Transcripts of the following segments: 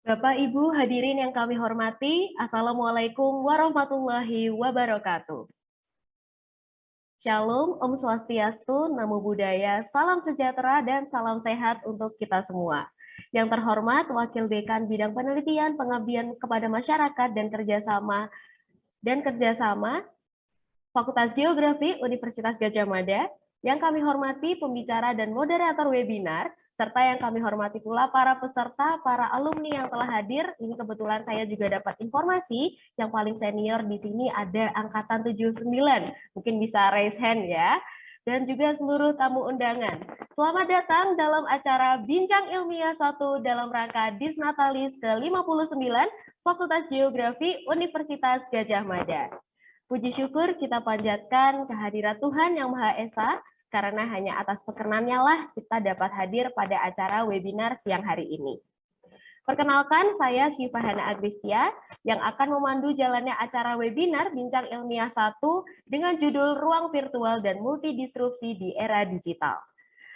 Bapak, Ibu, hadirin yang kami hormati, Assalamualaikum warahmatullahi wabarakatuh. Shalom, Om Swastiastu, Namo Buddhaya, salam sejahtera dan salam sehat untuk kita semua. Yang terhormat, Wakil Dekan Bidang Penelitian, Pengabdian kepada Masyarakat dan kerjasama Fakultas Geografi Universitas Gadjah Mada, yang kami hormati pembicara dan moderator webinar, serta yang kami hormati pula para peserta, para alumni yang telah hadir. Ini kebetulan saya juga dapat informasi yang paling senior di sini ada angkatan 79. Mungkin bisa raise hand ya. Dan juga seluruh tamu undangan. Selamat datang dalam acara Bincang Ilmiah 1 dalam rangka Disnatalis ke-59 Fakultas Geografi Universitas Gadjah Mada. Puji syukur kita panjatkan kehadirat Tuhan Yang Maha Esa, karena hanya atas perkenannya lah kita dapat hadir pada acara webinar siang hari ini. Perkenalkan, saya Syifa Hana Agristia yang akan memandu jalannya acara webinar Bincang Ilmiah 1 dengan judul Ruang Virtual dan Multidisrupsi di Era Digital.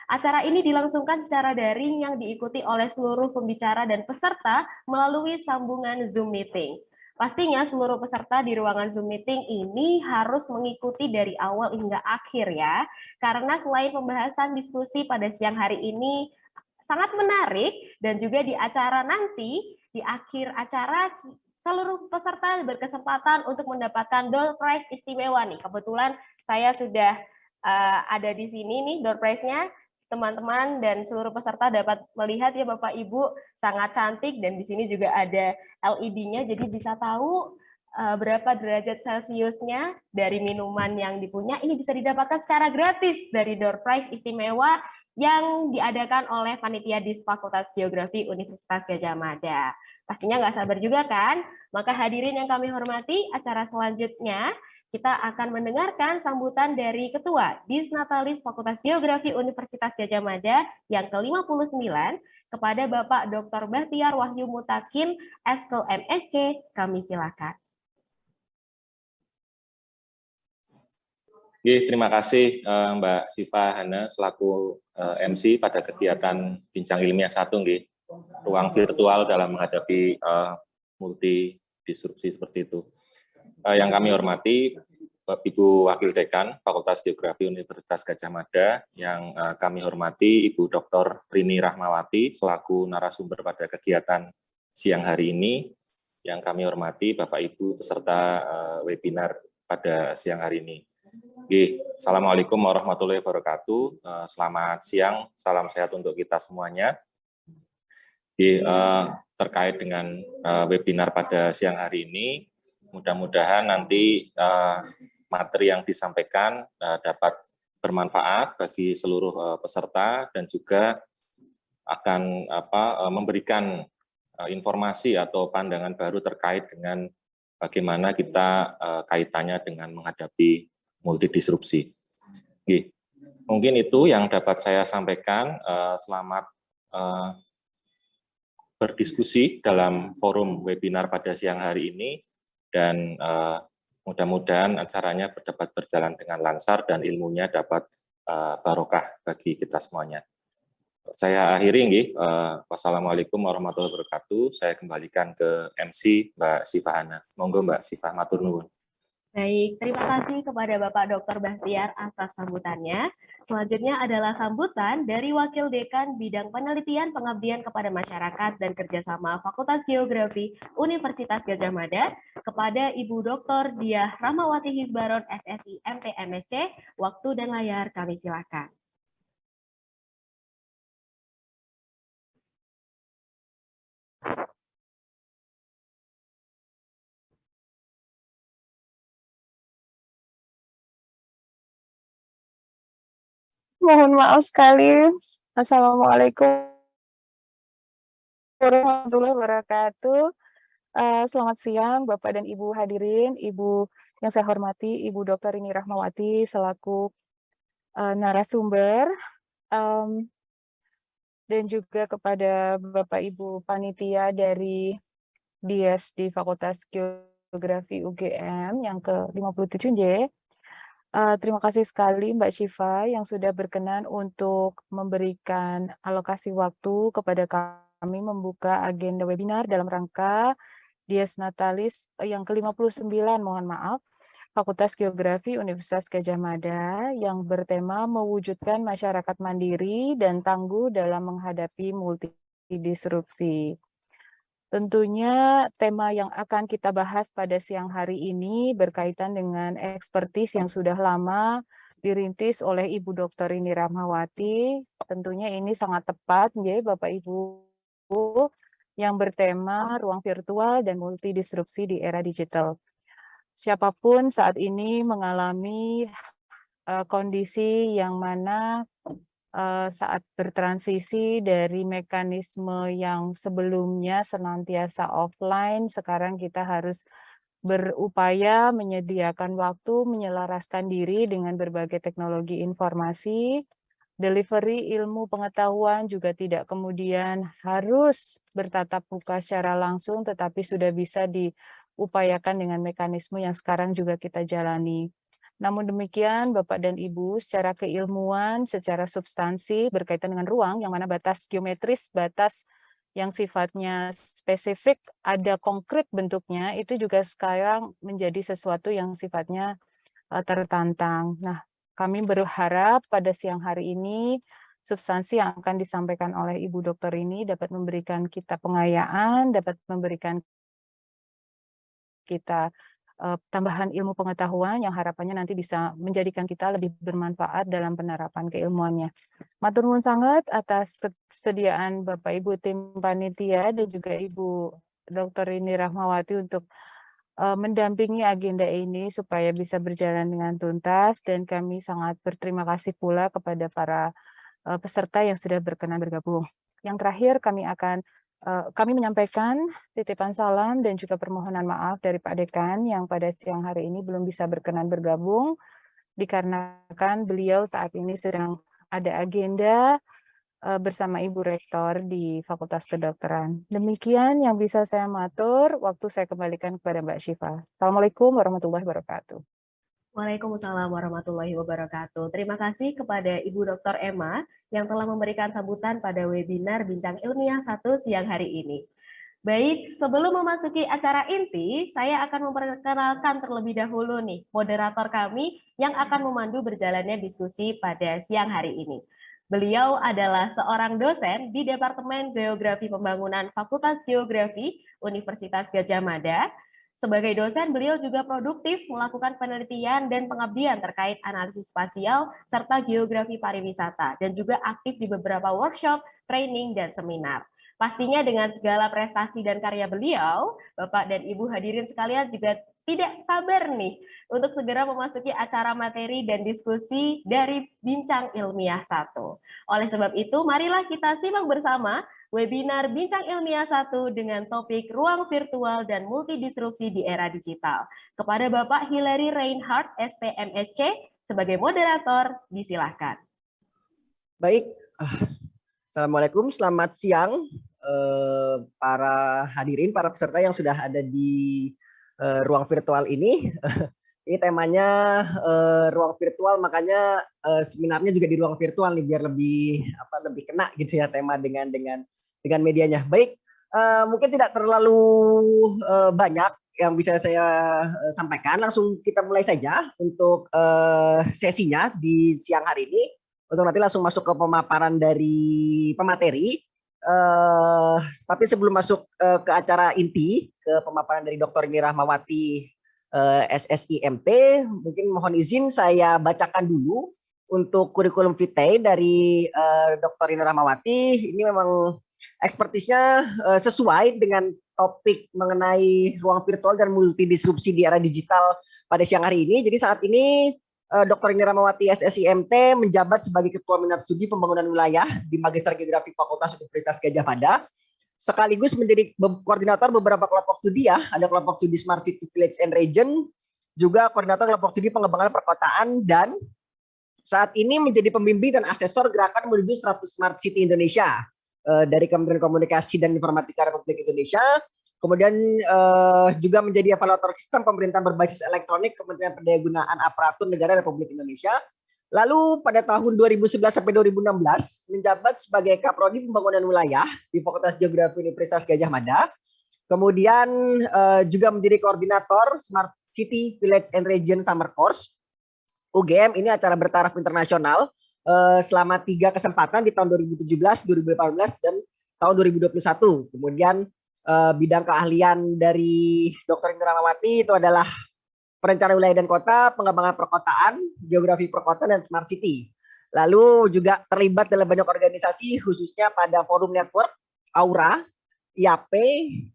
Acara ini dilangsungkan secara daring yang diikuti oleh seluruh pembicara dan peserta melalui sambungan Zoom meeting. Pastinya seluruh peserta di ruangan Zoom meeting ini harus mengikuti dari awal hingga akhir ya, karena selain pembahasan diskusi pada siang hari ini sangat menarik, dan juga di acara nanti, di akhir acara seluruh peserta berkesempatan untuk mendapatkan door prize istimewa nih. Kebetulan saya sudah ada di sini nih door prize-nya. Teman-teman dan seluruh peserta dapat melihat ya Bapak Ibu, sangat cantik, dan di sini juga ada LED-nya, jadi bisa tahu berapa derajat Celciusnya dari minuman yang dipunya. Ini bisa didapatkan secara gratis dari door prize istimewa yang diadakan oleh panitia di Fakultas Geografi Universitas Gadjah Mada. Pastinya nggak sabar juga kan? Maka hadirin yang kami hormati, acara selanjutnya kita akan mendengarkan sambutan dari Ketua Disnatalis Fakultas Geografi Universitas Gadjah Mada yang ke-59 kepada Bapak Dr. Bahtiar Wahyu Mutakin, Eskel MSc. Kami silakan. Terima kasih Mbak Syifa Hana selaku MC pada kegiatan Bincang Ilmiah 1, ruang virtual dalam menghadapi multidisrupsi seperti itu. Yang kami hormati Ibu Wakil Dekan Fakultas Geografi Universitas Gadjah Mada, yang kami hormati Ibu Dr. Rini Rahmawati selaku narasumber pada kegiatan siang hari ini, yang kami hormati Bapak Ibu peserta webinar pada siang hari ini. Assalamualaikum warahmatullahi wabarakatuh. Selamat siang, salam sehat untuk kita semuanya. Terkait dengan webinar pada siang hari ini, mudah-mudahan nanti materi yang disampaikan dapat bermanfaat bagi seluruh peserta dan juga akan memberikan informasi atau pandangan baru terkait dengan bagaimana kita kaitannya dengan menghadapi multidisrupsi. Mungkin itu yang dapat saya sampaikan. Selamat berdiskusi dalam forum webinar pada siang hari ini, dan mudah-mudahan acaranya dapat berjalan dengan lancar dan ilmunya dapat barokah bagi kita semuanya. Saya akhiri, wassalamualaikum warahmatullahi wabarakatuh. Saya kembalikan ke MC Mbak Syifa Hana. Monggo Mbak Syifa, matur nuwun. Baik, terima kasih kepada Bapak Dr. Bahtiar atas sambutannya. Selanjutnya adalah sambutan dari Wakil Dekan Bidang Penelitian Pengabdian kepada Masyarakat dan Kerjasama Fakultas Geografi Universitas Gadjah Mada kepada Ibu Dr. Diah Rahmawati Hizbaron, SSI MT MSc. Waktu dan layar kami silakan. Mohon maaf sekali. Assalamualaikum warahmatullahi wabarakatuh. Selamat siang Bapak dan Ibu hadirin, Ibu yang saya hormati, Ibu Dr. Rini Rahmawati selaku narasumber, dan juga kepada Bapak Ibu panitia dari DIES di Fakultas Geografi UGM yang ke-57J. Terima kasih sekali Mbak Syifa yang sudah berkenan untuk memberikan alokasi waktu kepada kami membuka agenda webinar dalam rangka Dies Natalis yang ke-59, mohon maaf, Fakultas Geografi Universitas Gadjah Mada yang bertema mewujudkan masyarakat mandiri dan tangguh dalam menghadapi multidisrupsi. Tentunya tema yang akan kita bahas pada siang hari ini berkaitan dengan ekspertis yang sudah lama dirintis oleh Ibu Dr. Rini Rahmawati. Tentunya ini sangat tepat, ya, Bapak Ibu, yang bertema ruang virtual dan multidisrupsi di era digital. Siapapun saat ini mengalami kondisi yang mana saat bertransisi dari mekanisme yang sebelumnya senantiasa offline, sekarang kita harus berupaya menyediakan waktu, menyelaraskan diri dengan berbagai teknologi informasi, delivery ilmu pengetahuan juga tidak kemudian harus bertatap muka secara langsung, tetapi sudah bisa diupayakan dengan mekanisme yang sekarang juga kita jalani. Namun demikian, Bapak dan Ibu, secara keilmuan, secara substansi berkaitan dengan ruang, yang mana batas geometris, batas yang sifatnya spesifik, ada konkret bentuknya, itu juga sekarang menjadi sesuatu yang sifatnya tertantang. Nah, kami berharap pada siang hari ini, substansi yang akan disampaikan oleh Ibu Dokter ini dapat memberikan kita pengayaan, dapat memberikan kita tambahan ilmu pengetahuan yang harapannya nanti bisa menjadikan kita lebih bermanfaat dalam penerapan keilmuannya. Matur nuwun sangat atas kesediaan Bapak Ibu tim panitia dan juga Ibu Dr. Rini Rahmawati untuk mendampingi agenda ini supaya bisa berjalan dengan tuntas, dan kami sangat berterima kasih pula kepada para peserta yang sudah berkenan bergabung. Yang terakhir kami menyampaikan titipan salam dan juga permohonan maaf dari Pak Dekan yang pada siang hari ini belum bisa berkenan bergabung dikarenakan beliau saat ini sedang ada agenda bersama Ibu Rektor di Fakultas Kedokteran. Demikian yang bisa saya matur, waktu saya kembalikan kepada Mbak Syifa. Assalamualaikum warahmatullahi wabarakatuh. Waalaikumsalam warahmatullahi wabarakatuh. Terima kasih kepada Ibu Dr. Emma yang telah memberikan sambutan pada webinar Bincang Ilmiah 1 siang hari ini. Baik, sebelum memasuki acara inti, saya akan memperkenalkan terlebih dahulu nih moderator kami yang akan memandu berjalannya diskusi pada siang hari ini. Beliau adalah seorang dosen di Departemen Geografi Pembangunan Fakultas Geografi Universitas Gadjah Mada. Sebagai dosen, beliau juga produktif melakukan penelitian dan pengabdian terkait analisis spasial serta geografi pariwisata, dan juga aktif di beberapa workshop, training, dan seminar. Pastinya dengan segala prestasi dan karya beliau, Bapak dan Ibu hadirin sekalian juga tidak sabar nih untuk segera memasuki acara materi dan diskusi dari Bincang Ilmiah 1. Oleh sebab itu, marilah kita simak bersama webinar Bincang Ilmiah 1 dengan topik Ruang Virtual dan Multidisrupsi di Era Digital. Kepada Bapak Hilary Reinhardt, STMSC, sebagai moderator, disilahkan. Baik, Assalamualaikum, selamat siang para hadirin, para peserta yang sudah ada di ruang virtual ini. Ini temanya ruang virtual, makanya seminarnya juga di ruang virtual nih, biar lebih kena gitu ya tema dengan medianya. Baik, mungkin tidak terlalu banyak yang bisa saya sampaikan. Langsung kita mulai saja untuk sesinya di siang hari ini. Untuk nanti langsung masuk ke pemaparan dari pemateri. Tapi sebelum masuk ke acara inti, ke pemaparan dari Dr. Rini Rahmawati SSIMT, mungkin mohon izin saya bacakan dulu untuk kurikulum vitae dari Dr. Rini Rahmawati. Ini memang ekspertisnya sesuai dengan topik mengenai ruang virtual dan multidisrupsi di era digital pada siang hari ini. Jadi saat ini Dr. Rini Rahmawati SSIMT menjabat sebagai Ketua Minat Studi Pembangunan Wilayah di Magister Geografi Fakultas Universitas Gadjah Mada, sekaligus menjadi koordinator beberapa kelompok studi ya. Ada kelompok studi Smart City, Village and Region, juga koordinator kelompok studi pengembangan perkotaan, dan saat ini menjadi pembimbing dan asesor gerakan menuju 100 Smart City Indonesia dari Kementerian Komunikasi dan Informatika Republik Indonesia. Kemudian juga menjadi evaluator sistem pemerintahan berbasis elektronik Kementerian Pendayagunaan Aparatur Negara Republik Indonesia. Lalu pada tahun 2011 sampai 2016 menjabat sebagai Kaprodi Pembangunan Wilayah di Fakultas Geografi Universitas Gadjah Mada. Kemudian juga menjadi koordinator Smart City Village and Region Summer Course UGM. Ini acara bertaraf internasional selama 3 kesempatan di tahun 2017, 2018 dan tahun 2021. Kemudian bidang keahlian dari Dr. Rini Rahmawati itu adalah perencanaan wilayah dan kota, pengembangan perkotaan, geografi perkotaan, dan smart city. Lalu juga terlibat dalam banyak organisasi, khususnya pada Forum Network, Aura, IAP,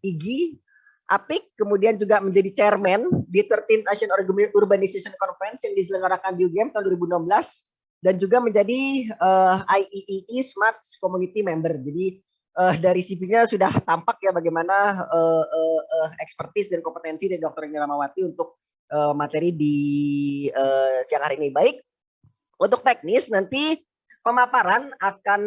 IGI, APIK, kemudian juga menjadi chairman di 13th Asian Urbanization Conference yang diselenggarakan di UGM tahun 2016, dan juga menjadi IEEE Smart Community Member. Jadi dari CV-nya sudah tampak ya bagaimana ekspertis dan kompetensi dari Dr. Rini Rahmawati untuk materi di siang hari ini. Baik, untuk teknis nanti pemaparan akan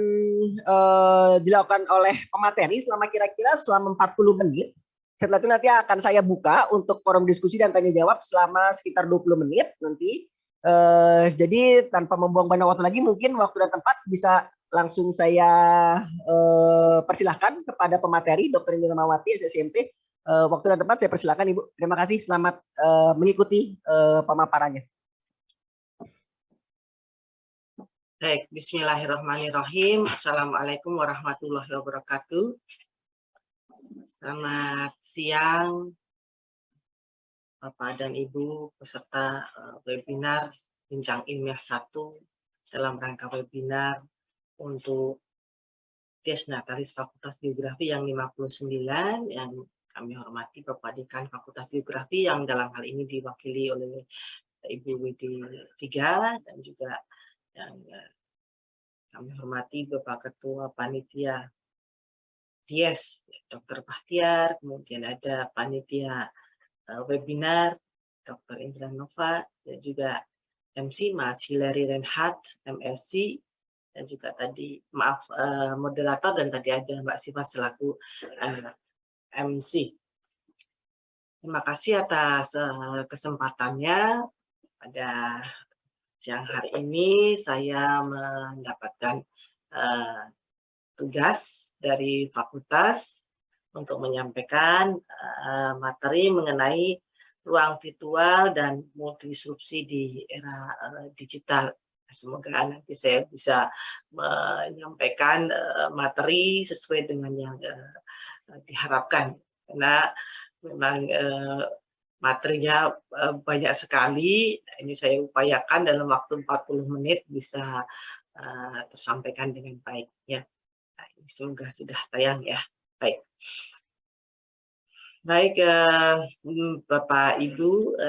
dilakukan oleh pemateri selama kira-kira selama 40 menit. Setelah itu nanti akan saya buka untuk forum diskusi dan tanya jawab selama sekitar 20 menit nanti. Jadi tanpa membuang banyak waktu lagi, mungkin waktu dan tempat bisa langsung saya persilahkan kepada pemateri Dr. Rini Rahmawati, SSIMT. Waktu dan tempat saya persilakan Ibu. Terima kasih, selamat mengikuti pemaparannya. Baik, bismillahirrahmanirrahim. Assalamualaikum warahmatullahi wabarakatuh. Selamat siang Bapak dan Ibu peserta webinar Bincang Ilmiah 1 dalam rangka webinar untuk Desnatalis Fakultas Geografi yang 59 yang kami hormati Bapak Dekan Fakultas Geografi yang dalam hal ini diwakili oleh Ibu Widi Tiga, dan juga yang kami hormati Bapak Ketua Panitia Dies, Dr. Bahtiar, kemudian ada Panitia webinar Dr. Indra Nova, dan juga MC Mas Hilary Reinhardt, MSc, dan juga tadi maaf moderator, dan tadi ada Mbak Siva selaku MC. Terima kasih atas kesempatannya. Pada siang hari ini saya mendapatkan tugas dari fakultas untuk menyampaikan materi mengenai ruang virtual dan multidisrupsi di era digital. Semoga nanti saya bisa menyampaikan materi sesuai dengan yang diharapkan, karena memang materinya banyak sekali. Ini saya upayakan dalam waktu 40 menit bisa tersampaikan dengan baik ya. Nah, semoga sudah tayang ya. Baik. Baik, Bapak Ibu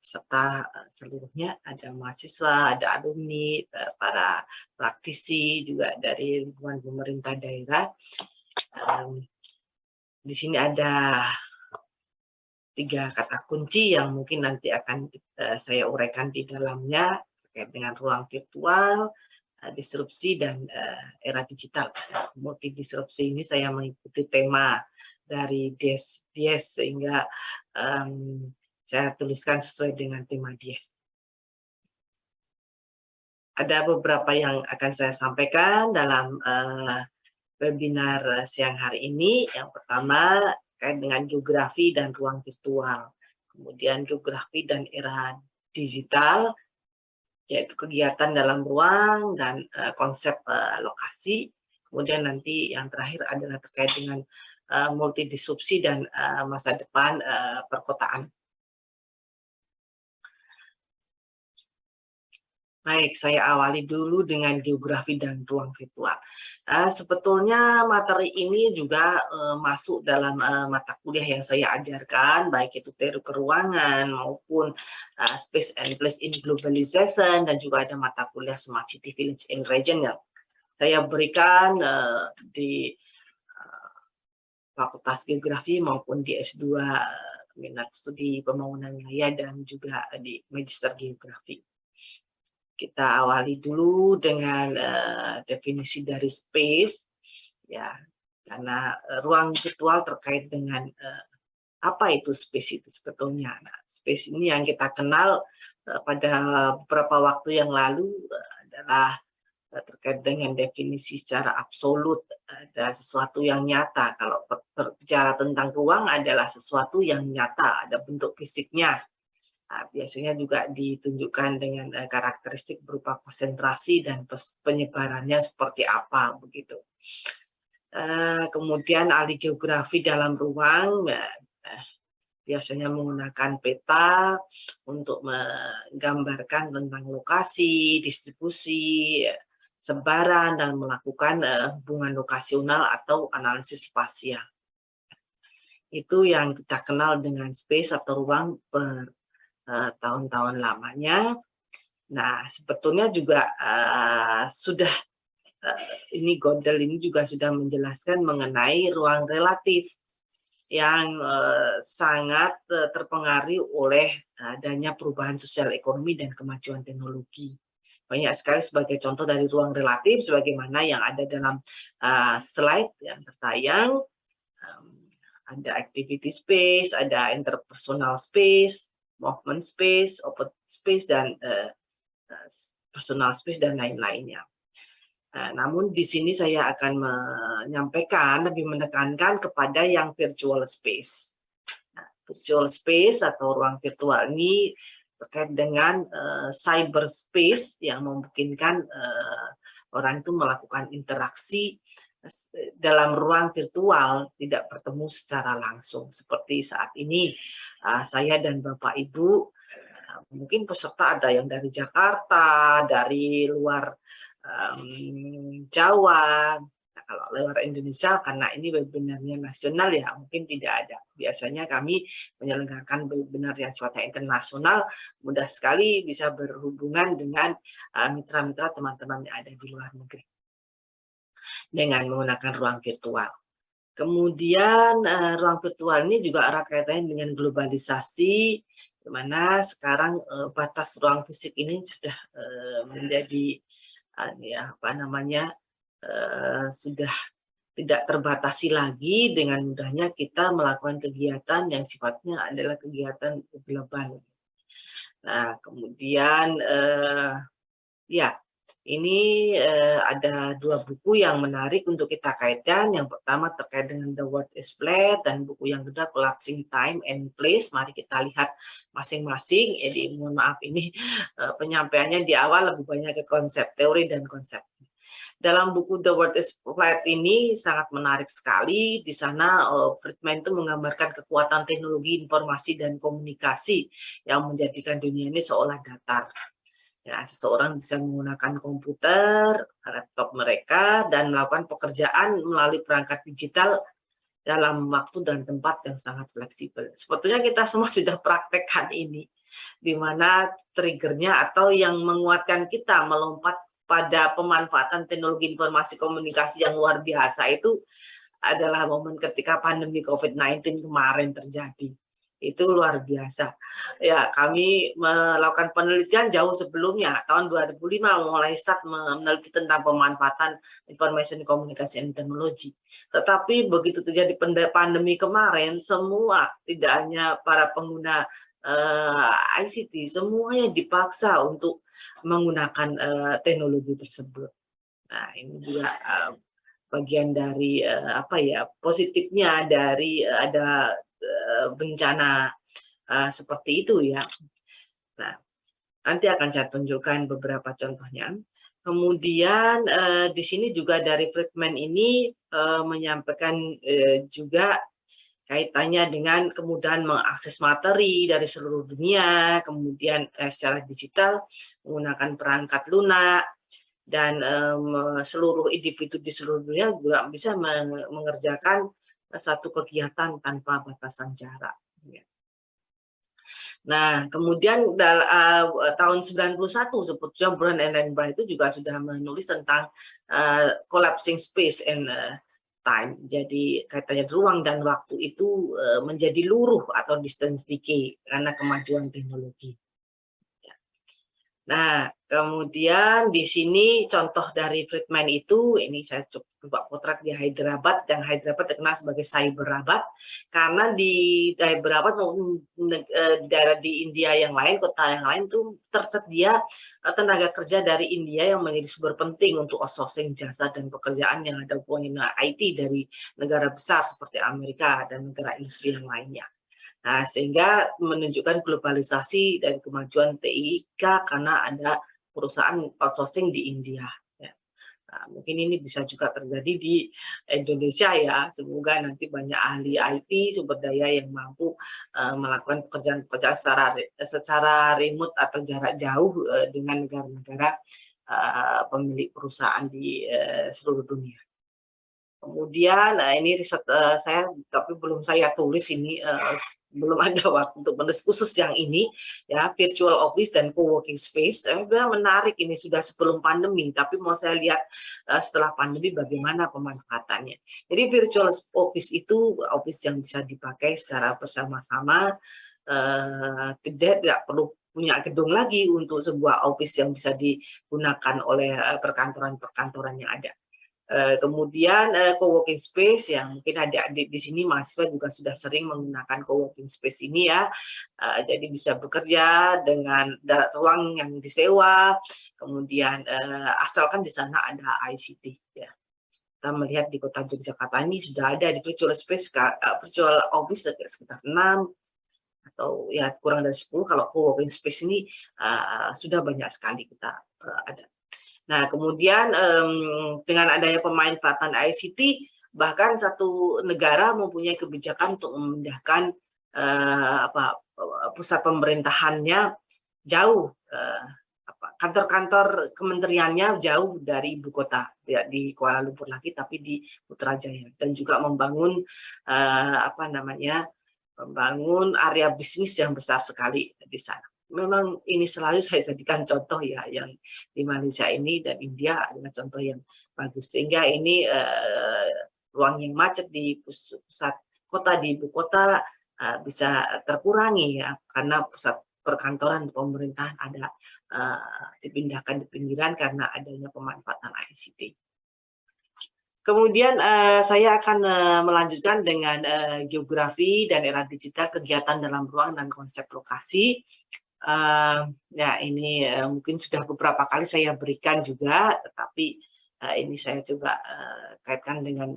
serta seluruhnya, ada mahasiswa, ada alumni, para praktisi juga dari lingkungan pemerintah daerah. Di sini ada 3 kata kunci yang mungkin nanti akan saya uraikan di dalamnya terkait dengan ruang virtual, disrupsi, dan era digital. Multidisrupsi ini saya mengikuti tema dari Dies, sehingga saya tuliskan sesuai dengan tema Dies. Ada beberapa yang akan saya sampaikan dalam webinar siang hari ini. Yang pertama terkait dengan geografi dan ruang virtual, kemudian geografi dan era digital, yaitu kegiatan dalam ruang dan konsep lokasi. Kemudian nanti yang terakhir adalah terkait dengan multidisrupsi dan masa depan perkotaan. Baik, saya awali dulu dengan geografi dan ruang virtual. Sebetulnya materi ini juga masuk dalam mata kuliah yang saya ajarkan, baik itu teori keruangan maupun Space and Place in Globalization, dan juga ada mata kuliah Smart City Village and Region yang saya berikan di Fakultas Geografi maupun di S2 minat studi pembangunan wilayah, dan juga di Magister Geografi. Kita awali dulu dengan definisi dari space, ya, karena ruang virtual terkait dengan Apa itu space itu sebetulnya? Nah, space ini yang kita kenal pada beberapa waktu yang lalu adalah terkait dengan definisi secara absolut, ada sesuatu yang nyata. Kalau berbicara tentang ruang adalah sesuatu yang nyata, ada bentuk fisiknya. Nah, biasanya juga ditunjukkan dengan karakteristik berupa konsentrasi dan penyebarannya seperti apa begitu. Kemudian ahli geografi dalam ruang biasanya menggunakan peta untuk menggambarkan tentang lokasi, distribusi, sebaran, dan melakukan hubungan lokasional atau analisis spasial. Itu yang kita kenal dengan space atau ruang per tahun-tahun lamanya. Nah, sebetulnya juga sudah ini Gödel ini juga sudah menjelaskan mengenai ruang relatif yang sangat terpengaruhi oleh adanya perubahan sosial ekonomi dan kemajuan teknologi. Banyak sekali sebagai contoh dari ruang relatif sebagaimana yang ada dalam slide yang tertayang. Ada activity space, ada interpersonal space, movement space, open space, dan personal space, dan lain-lainnya. Namun di sini saya akan menyampaikan, lebih menekankan kepada yang virtual space. Virtual space atau ruang virtual ini terkait dengan cyberspace yang memungkinkan orang itu melakukan interaksi dalam ruang virtual, tidak bertemu secara langsung. Seperti saat ini, saya dan Bapak Ibu, mungkin peserta ada yang dari Jakarta, dari luar Jawa. Nah, kalau luar Indonesia, karena ini webinarnya nasional ya mungkin tidak ada. Biasanya kami menyelenggarakan webinar yang sifatnya internasional, mudah sekali bisa berhubungan dengan mitra-mitra teman-teman yang ada di luar negeri dengan menggunakan ruang virtual. Kemudian ruang virtual ini juga erat kaitannya dengan globalisasi, di mana sekarang batas ruang fisik ini sudah menjadi sudah tidak terbatasi lagi. Dengan mudahnya kita melakukan kegiatan yang sifatnya adalah kegiatan global. Nah, kemudian ya, ini ada dua buku yang menarik untuk kita kaitkan. Yang pertama terkait dengan The World is Flat, dan buku yang kedua Collapsing Time and Place. Mari kita lihat masing-masing. Jadi mohon maaf ini penyampaiannya di awal lebih banyak ke konsep teori dan konsep. Dalam buku The World is Flat ini sangat menarik sekali. Di sana Friedman itu menggambarkan kekuatan teknologi informasi dan komunikasi yang menjadikan dunia ini seolah datar. Ya, seseorang bisa menggunakan komputer, laptop mereka, dan melakukan pekerjaan melalui perangkat digital dalam waktu dan tempat yang sangat fleksibel. Sebetulnya kita semua sudah praktekkan ini, di mana triggernya atau yang menguatkan kita melompat pada pemanfaatan teknologi informasi komunikasi yang luar biasa itu adalah momen ketika pandemi COVID-19 kemarin terjadi. Itu luar biasa. Ya, kami melakukan penelitian jauh sebelumnya, tahun 2005 mulai start meneliti tentang pemanfaatan information komunikasi dan teknologi. Tetapi begitu terjadi pandemi kemarin, semua, tidak hanya para pengguna ICT, semuanya dipaksa untuk menggunakan teknologi tersebut. Nah, ini juga bagian dari positifnya dari ada bencana seperti itu ya. Nah, nanti akan saya tunjukkan beberapa contohnya. Kemudian di sini juga dari Friedman ini menyampaikan juga kaitannya dengan kemudahan mengakses materi dari seluruh dunia, kemudian secara digital menggunakan perangkat lunak, dan seluruh individu di seluruh dunia juga bisa mengerjakan satu kegiatan tanpa batasan jarak. Nah, kemudian tahun 91 sebetulnya Brown and Reinbart itu juga sudah menulis tentang collapsing space and time. Jadi kaitannya ruang dan waktu itu menjadi luruh atau distance decay karena kemajuan teknologi. Nah, kemudian di sini contoh dari Friedman itu, ini saya coba potret di Hyderabad, dan Hyderabad terkenal sebagai Cyberabad, karena di Hyderabad maupun daerah di India yang lain, kota yang lain tuh tersedia tenaga kerja dari India yang menjadi sumber penting untuk outsourcing jasa dan pekerjaan yang ada hubungannya dengan IT dari negara besar seperti Amerika dan negara industri yang lainnya. Nah, sehingga menunjukkan globalisasi dan kemajuan TIK karena ada perusahaan outsourcing di India. Ya. Nah, mungkin ini bisa juga terjadi di Indonesia ya. Semoga nanti banyak ahli IT sumber daya yang mampu melakukan pekerjaan-pekerjaan secara remote atau jarak jauh dengan negara-negara pemilik perusahaan di seluruh dunia. Kemudian, nah ini riset saya, tapi belum saya tulis ini, belum ada waktu untuk menulis khusus yang ini, ya, virtual office dan co-working space. Sebenarnya menarik ini sudah sebelum pandemi, tapi mau saya lihat setelah pandemi bagaimana pemanfaatannya. Jadi virtual office itu office yang bisa dipakai secara bersama-sama, tidak perlu punya gedung lagi untuk sebuah office yang bisa digunakan oleh perkantoran-perkantoran yang ada. Kemudian co-working space yang mungkin adik-adik di sini mahasiswa juga sudah sering menggunakan co-working space ini ya. Jadi bisa bekerja dengan ruang yang disewa, kemudian asalkan di sana ada ICT ya. Kita melihat di kota Yogyakarta ini sudah ada di virtual space, virtual office sekitar 6 atau ya kurang dari 10, kalau co-working space ini sudah banyak sekali kita ada. Nah, kemudian dengan adanya pemanfaatan ICT, bahkan satu negara mempunyai kebijakan untuk memindahkan pusat pemerintahannya jauh, kantor-kantor kementeriannya jauh dari ibu kota, tidak di Kuala Lumpur lagi, tapi di Putrajaya, dan juga membangun membangun area bisnis yang besar sekali di sana. Memang ini selalu saya jadikan contoh ya, yang di Malaysia ini dan India adalah contoh yang bagus, sehingga ini ruang yang macet di pusat kota, di ibu kota bisa terkurangi ya, karena pusat perkantoran pemerintahan ada dipindahkan di pinggiran karena adanya pemanfaatan ICT. Kemudian saya akan melanjutkan dengan geografi dan era digital, kegiatan dalam ruang dan konsep lokasi. Ya ini mungkin sudah beberapa kali saya berikan juga, tetapi ini saya coba kaitkan dengan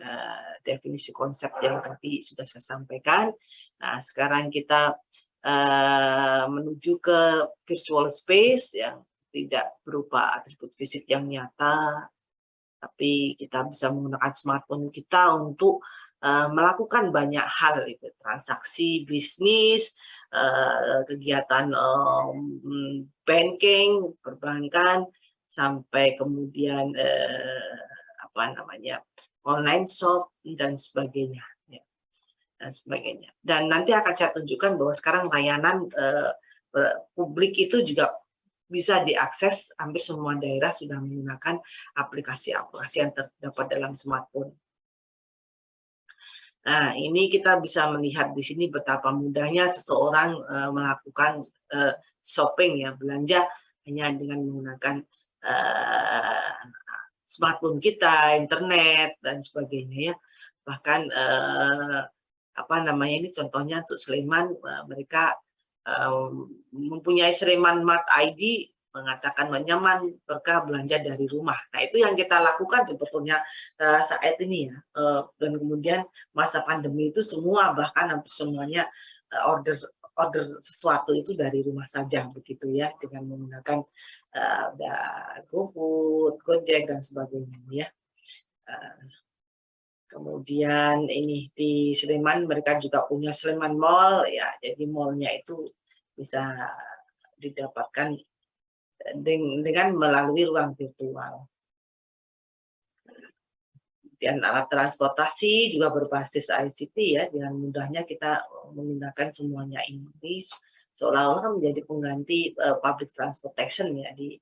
definisi konsep yang tadi sudah saya sampaikan. Nah, sekarang kita menuju ke virtual space yang tidak berupa atribut fisik yang nyata, tapi kita bisa menggunakan smartphone kita untuk melakukan banyak hal, itu transaksi bisnis, kegiatan banking, perbankan, sampai kemudian online shop dan sebagainya. Dan nanti akan saya tunjukkan bahwa sekarang layanan publik itu juga bisa diakses, hampir semua daerah sudah menggunakan aplikasi-aplikasi yang terdapat dalam smartphone. Nah, ini kita bisa melihat di sini betapa mudahnya seseorang melakukan shopping ya, belanja hanya dengan menggunakan smartphone kita, internet dan sebagainya ya. Bahkan ini contohnya untuk Sleman, mereka mempunyai Sleman Mart ID, mengatakan nyaman berkah belanja dari rumah. Nah, itu yang kita lakukan sebetulnya saat ini ya. Dan kemudian masa pandemi itu semua, bahkan hampir semuanya order sesuatu itu dari rumah saja begitu ya, dengan menggunakan GoFood, Gojek dan sebagainya ya. Kemudian ini di Sleman mereka juga punya Sleman Mall ya, jadi mallnya itu bisa didapatkan dengan melalui ruang virtual. Dan alat transportasi juga berbasis ICT ya, dengan mudahnya kita menggunakan semuanya ini seolah-olah menjadi pengganti public transportation ya di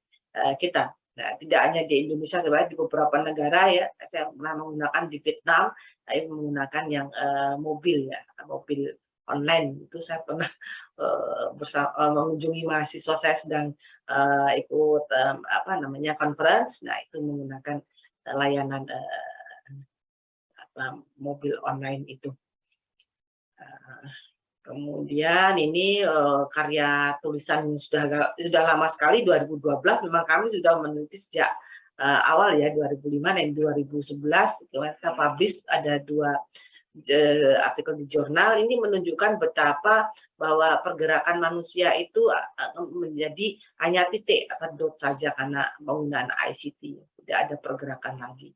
kita. Nah, tidak hanya di Indonesia, sebenarnya di beberapa negara ya, saya pernah menggunakan di Vietnam, saya menggunakan yang mobil ya, mobil online. Itu saya pernah mengunjungi mahasiswa, saya sedang ikut apa namanya conference. Nah, itu menggunakan layanan mobil online itu. Kemudian ini karya tulisan sudah lama sekali, 2012 memang kami sudah meneliti sejak awal ya, 2005 dan 2011 kita publish ada 2 artikel di jurnal. Ini menunjukkan betapa bahwa pergerakan manusia itu menjadi hanya titik atau dot saja karena penggunaan ICT, tidak ada pergerakan lagi.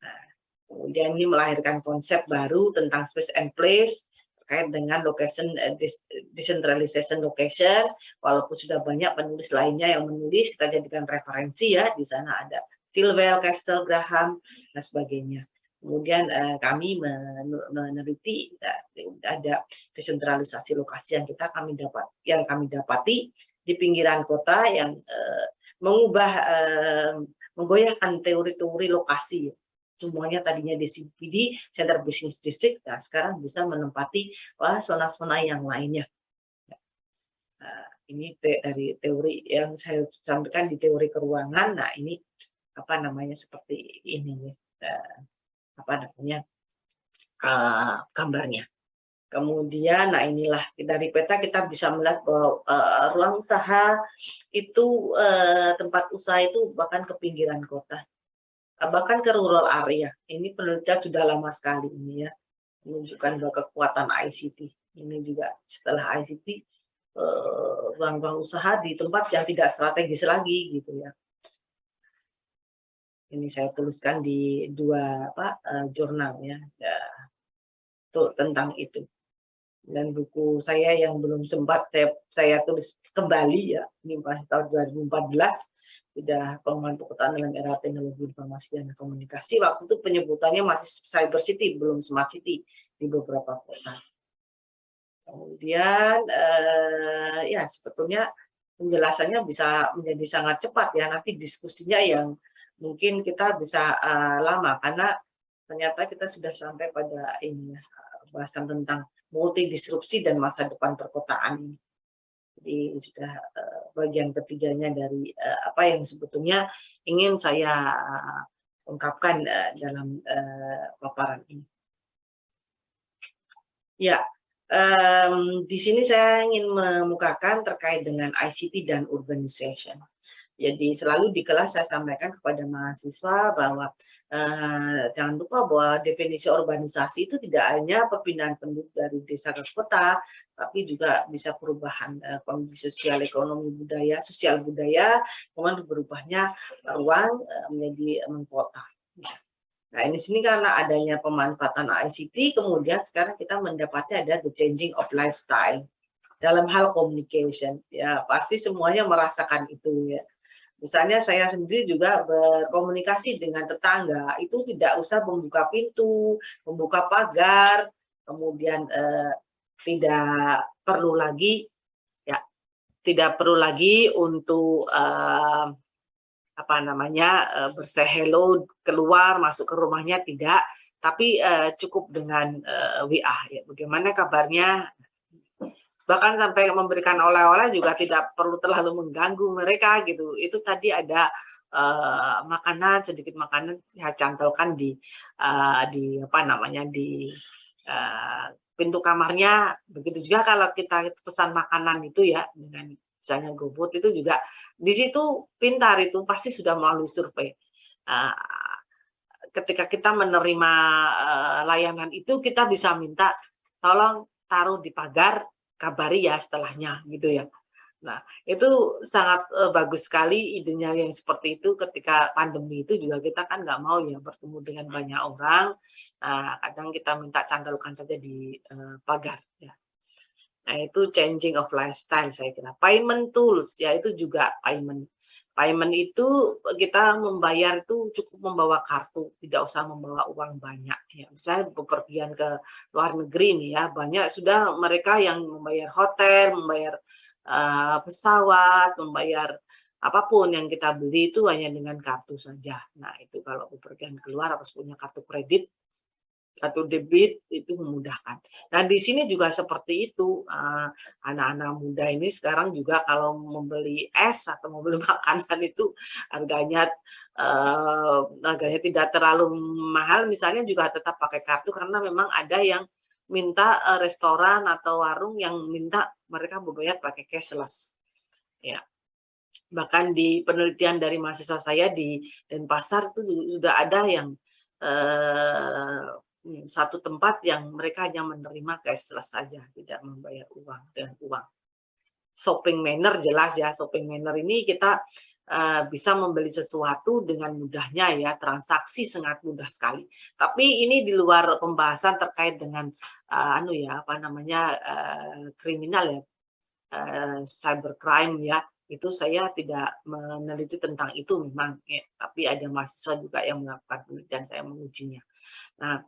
Nah, kemudian ini melahirkan konsep baru tentang space and place terkait dengan location, decentralization location. Walaupun sudah banyak penulis lainnya yang menulis, kita jadikan referensi ya. Di sana ada Stilwell, Castle, Graham, dan sebagainya. Kemudian kami meneliti ada desentralisasi lokasi yang kami dapati di pinggiran kota yang menggoyahkan teori-teori lokasi. Semuanya tadinya di CBD, Center Business District, nah sekarang bisa menempati zona-zona yang lainnya. Ini dari teori yang saya sampaikan di teori keruangan. Nah, ini apa namanya seperti ini apa namanya gambarnya. Kemudian, nah inilah dari peta kita bisa melihat bahwa ruang usaha itu tempat usaha itu bahkan ke pinggiran kota. Bahkan ke rural area. Ini penelitian sudah lama sekali ini ya, menunjukkan bahwa kekuatan ICT. Ini juga setelah ICT, ruang-ruang usaha di tempat yang tidak strategis lagi gitu ya. Ini saya tuliskan di 2 jurnal ya, tentang itu. Dan buku saya yang belum sempat saya tulis kembali ya, ini tahun 2014. Sudah pengembangan perkotaan dalam era teknologi informasi dan komunikasi. Waktu itu penyebutannya masih cyber city, belum smart city di beberapa kota. Kemudian ya sebetulnya penjelasannya bisa menjadi sangat cepat ya. Nanti diskusinya yang mungkin kita bisa lama karena ternyata kita sudah sampai pada ini ya, bahasan tentang multidisrupsi dan masa depan perkotaan ini. Jadi sudah bagian ketiganya dari apa yang sebetulnya ingin saya ungkapkan dalam paparan ini. Ya, di sini saya ingin memukakan terkait dengan ICT dan urbanization. Jadi selalu di kelas saya sampaikan kepada mahasiswa bahwa jangan lupa bahwa definisi urbanisasi itu tidak hanya perpindahan penduduk dari desa ke kota, tapi juga bisa perubahan kondisi sosial, ekonomi, budaya, sosial budaya, kemudian berubahnya ruang menjadi mengkota. Nah, ini sini karena adanya pemanfaatan ICT, kemudian sekarang kita mendapatnya ada the changing of lifestyle dalam hal communication. Ya, pasti semuanya merasakan itu ya. Misalnya saya sendiri juga berkomunikasi dengan tetangga, itu tidak usah membuka pintu, membuka pagar, kemudian tidak perlu lagi untuk apa namanya bersay hello keluar masuk ke rumahnya, tidak, tapi cukup dengan WA ya, bagaimana kabarnya. Bahkan sampai memberikan oleh-oleh juga tidak perlu terlalu mengganggu mereka gitu. Itu tadi ada makanan, sedikit makanan ya cantelkan di apa namanya di pintu kamarnya. Begitu juga kalau kita pesan makanan itu ya dengan misalnya GoFood itu juga di situ pintar, itu pasti sudah melalui survei. Ketika kita menerima layanan itu kita bisa minta tolong taruh di pagar, kabari ya setelahnya gitu ya. Nah, itu sangat bagus sekali idenya yang seperti itu. Ketika pandemi itu juga kita kan nggak mau ya bertemu dengan banyak orang. Kadang kita minta cantelkan saja di pagar ya. Nah, itu changing of lifestyle saya kira. Payment tools ya, itu juga payment. Payment itu kita membayar itu cukup membawa kartu, tidak usah membawa uang banyak. Ya, misalnya bepergian ke luar negeri nih ya, banyak sudah mereka yang membayar hotel, membayar pesawat, membayar apapun yang kita beli itu hanya dengan kartu saja. Nah itu kalau bepergian keluar harus punya kartu kredit satu debit itu memudahkan. Dan di sini juga seperti itu, anak-anak muda ini sekarang juga kalau membeli es atau membeli makanan itu harganya tidak terlalu mahal, misalnya juga tetap pakai kartu karena memang ada yang minta restoran atau warung yang minta mereka berbayar pakai cashless. Ya. Bahkan di penelitian dari mahasiswa saya di Denpasar itu sudah ada yang satu tempat yang mereka hanya menerima cashless saja, tidak membayar uang dengan uang. Shopping manner jelas ya, shopping manner ini kita bisa membeli sesuatu dengan mudahnya ya, transaksi sangat mudah sekali. Tapi ini di luar pembahasan terkait dengan kriminal ya, cybercrime ya. Itu saya tidak meneliti tentang itu memang, ya, tapi ada mahasiswa juga yang melakukan penelitian, saya mengujinya. Nah,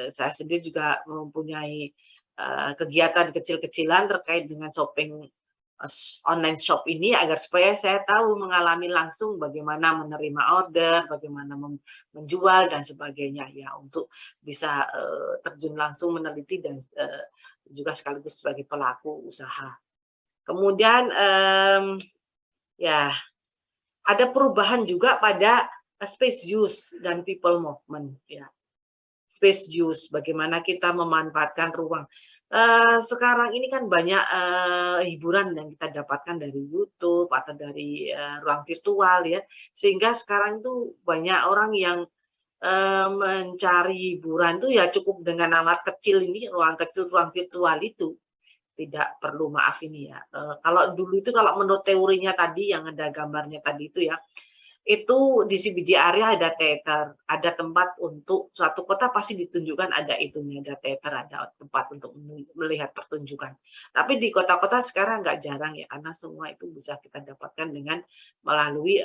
saya sendiri juga mempunyai kegiatan kecil-kecilan terkait dengan shopping online shop ini agar supaya saya tahu mengalami langsung bagaimana menerima order, bagaimana menjual dan sebagainya ya, untuk bisa terjun langsung meneliti dan juga sekaligus sebagai pelaku usaha. Kemudian ya ada perubahan juga pada space use dan people movement ya. Space use, bagaimana kita memanfaatkan ruang. Sekarang ini kan banyak hiburan yang kita dapatkan dari YouTube atau dari ruang virtual ya, sehingga sekarang itu banyak orang yang mencari hiburan itu ya cukup dengan alat kecil ini, ruang kecil, ruang virtual itu. Tidak perlu, maaf ini ya, kalau dulu itu kalau menurut teorinya tadi yang ada gambarnya tadi itu ya, itu di CBD area ada teater, ada tempat untuk suatu kota pasti ditunjukkan ada itunya, ada teater, ada tempat untuk melihat pertunjukan. Tapi di kota-kota sekarang nggak jarang ya, karena semua itu bisa kita dapatkan dengan melalui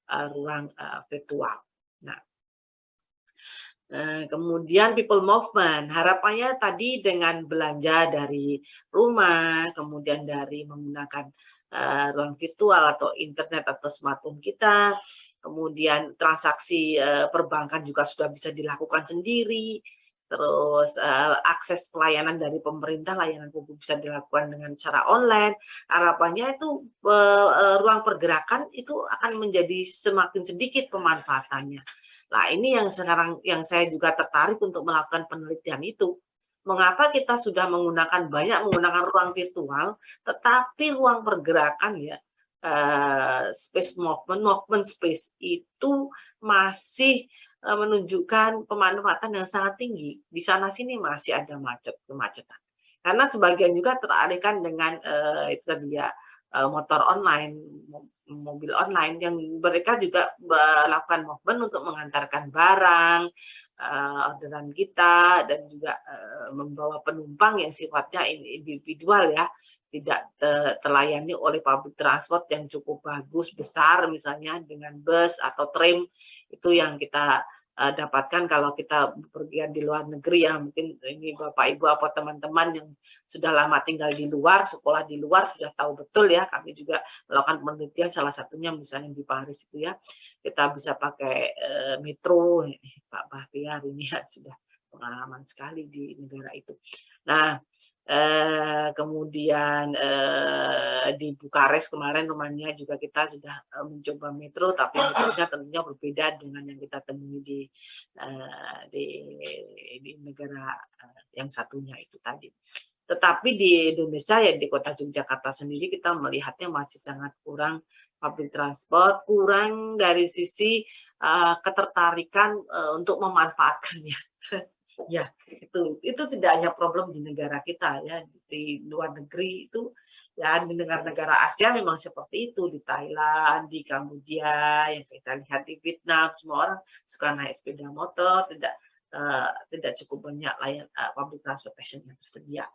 ruang virtual. Nah, kemudian people movement, harapannya tadi dengan belanja dari rumah, kemudian dari menggunakan ruang virtual atau internet atau smartphone kita, kemudian transaksi perbankan juga sudah bisa dilakukan sendiri, terus akses pelayanan dari pemerintah, layanan publik bisa dilakukan dengan cara online. Harapannya itu ruang pergerakan itu akan menjadi semakin sedikit pemanfaatannya. Nah, ini yang sekarang yang saya juga tertarik untuk melakukan penelitian itu. Mengapa kita sudah banyak menggunakan ruang virtual, tetapi ruang pergerakan ya, space movement space itu masih menunjukkan pemanfaatan yang sangat tinggi. Di sana-sini masih ada kemacetan. Karena sebagian juga teralihkan dengan itu tadi ya, motor online, mobil online yang mereka juga melakukan movement untuk mengantarkan barang, orderan kita, dan juga membawa penumpang yang sifatnya individual ya, tidak terlayani oleh public transport yang cukup bagus, besar misalnya dengan bus atau tram, itu yang kita dapatkan kalau kita bepergian di luar negeri ya. Mungkin ini Bapak Ibu apa teman-teman yang sudah lama tinggal di luar, sekolah di luar sudah tahu betul ya. Kami juga melakukan penelitian, salah satunya misalnya di Paris itu ya, kita bisa pakai metro. Pak Bahtiar ini ya sudah pengalaman sekali di negara itu. Nah, kemudian di Bukares kemarin rumahnya juga kita sudah mencoba metro, tapi metronya tentunya berbeda dengan yang kita temui di negara yang satunya itu tadi. Tetapi di Indonesia ya, di kota Yogyakarta sendiri kita melihatnya masih sangat kurang public transport, kurang dari sisi ketertarikan untuk memanfaatkannya. Ya, itu tidak hanya problem di negara kita ya, di luar negeri itu ya, di negara-negara Asia memang seperti itu, di Thailand, di Kamboja, yang kita lihat di Vietnam, semua orang suka naik sepeda motor, tidak cukup banyak public transportation yang tersedia.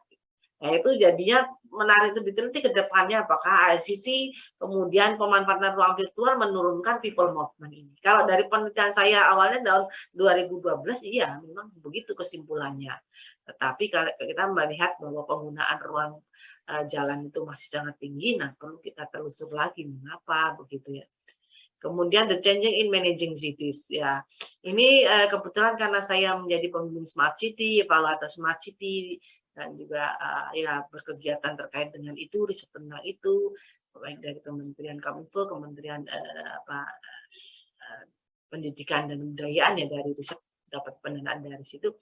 Nah, itu jadinya menarik untuk diteliti ke depannya apakah ICT kemudian pemanfaatan ruang virtual menurunkan people movement ini. Kalau dari penelitian saya awalnya tahun 2012, iya memang begitu kesimpulannya. Tetapi kalau kita melihat bahwa penggunaan ruang jalan itu masih sangat tinggi, nah perlu kita telusur lagi mengapa begitu ya. Kemudian the changing in managing cities ya. Ini kebetulan karena saya menjadi pembimbing Smart City, evaluator Smart City, dan juga ya berkegiatan terkait dengan itu, riset tentang itu, baik dari Kementerian Kominfo, Kementerian Pendidikan dan Kebudayaan, ya dari riset dapat pendanaan dari situ.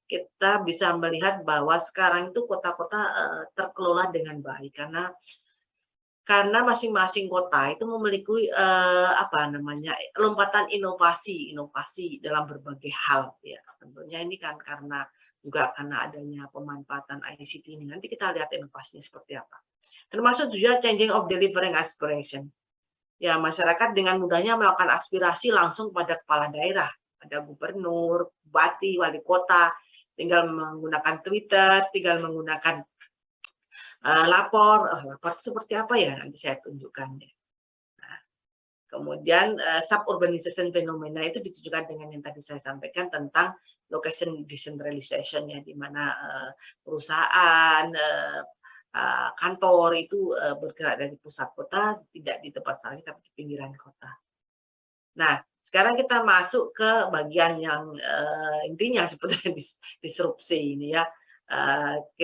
Kita bisa melihat bahwa sekarang itu kota-kota terkelola dengan baik karena masing-masing kota itu memiliki lompatan inovasi dalam berbagai hal, ya. Tentunya ini kan karena adanya pemanfaatan ICT ini. Nanti kita lihat inovasinya seperti apa. Termasuk juga changing of delivering aspiration. Ya, masyarakat dengan mudahnya melakukan aspirasi langsung pada kepala daerah, ada gubernur, bupati, wali kota, tinggal menggunakan Twitter, tinggal menggunakan lapor seperti apa ya, nanti saya tunjukkan ya. Nah, kemudian suburbanization fenomena itu ditunjukkan dengan yang tadi saya sampaikan tentang location decentralization, ya, di mana perusahaan, kantor itu bergerak dari pusat kota, tidak di tempat lagi tapi di pinggiran kota. Nah, sekarang kita masuk ke bagian yang intinya sebetulnya disrupsi ini, ya.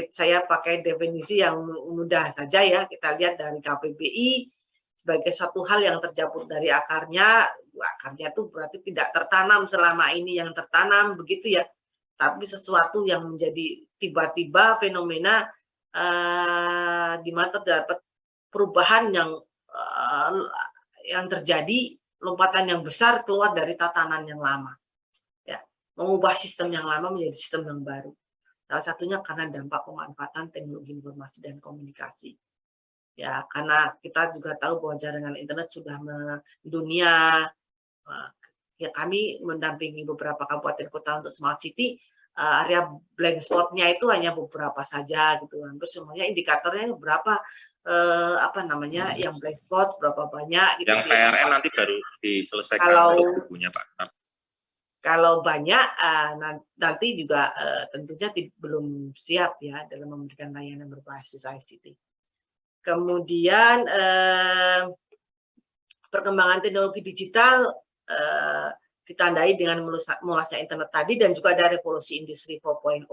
Saya pakai definisi yang mudah saja, ya. Kita lihat dari KPBI sebagai satu hal yang terjabut dari akarnya. Akarnya itu berarti tidak tertanam selama ini yang tertanam, begitu ya. Tapi sesuatu yang menjadi tiba-tiba fenomena di mana terdapat perubahan yang terjadi, lompatan yang besar keluar dari tatanan yang lama, ya, mengubah sistem yang lama menjadi sistem yang baru. Salah satunya karena dampak pemanfaatan teknologi informasi dan komunikasi. Ya, karena kita juga tahu bahwa jaringan internet sudah mendunia. Ya, kami mendampingi beberapa kabupaten kota untuk smart city, area blank spot-nya itu hanya beberapa saja gitu. Hampir semuanya indikatornya berapa yang blank spot berapa banyak gitu. Yang PRN nanti baru diselesaikan untuk bukunya, Pak. Kalau banyak nanti juga tentunya belum siap, ya, dalam memberikan layanan berbasis ICT. Kemudian perkembangan teknologi digital ditandai dengan meluasnya internet tadi, dan juga ada revolusi industri 4.0,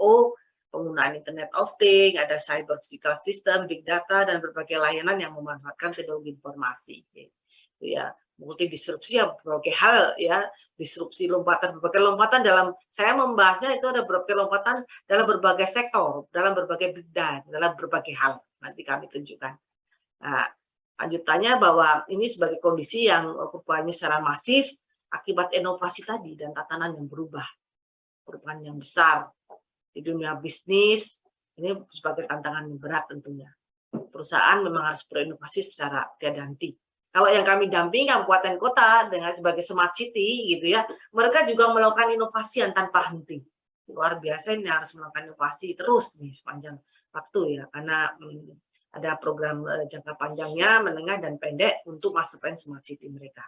penggunaan Internet of Things, ada cyber physical system, big data, dan berbagai layanan yang memanfaatkan teknologi informasi. Gitu, ya. Multi disrupsi, ya, berbagai hal, ya, disrupsi berbagai lompatan dalam, saya membahasnya itu ada berbagai lompatan dalam berbagai sektor, dalam berbagai bidang, dalam berbagai hal. Nanti kami tunjukkan. Nah, lanjutannya bahwa ini sebagai kondisi yang perubahannya secara masif akibat inovasi tadi dan tatanan yang berubah, perubahan yang besar di dunia bisnis. Ini sebagai tantangan yang berat tentunya. Perusahaan memang harus berinovasi secara tiada henti. Kalau yang kami dampingi kabupaten kota dengan sebagai smart city, gitu ya, mereka juga melakukan inovasi yang tanpa henti. Luar biasa, ini harus melakukan inovasi terus nih sepanjang waktu, ya, karena ada program jangka panjangnya, menengah dan pendek untuk master plan smart city mereka.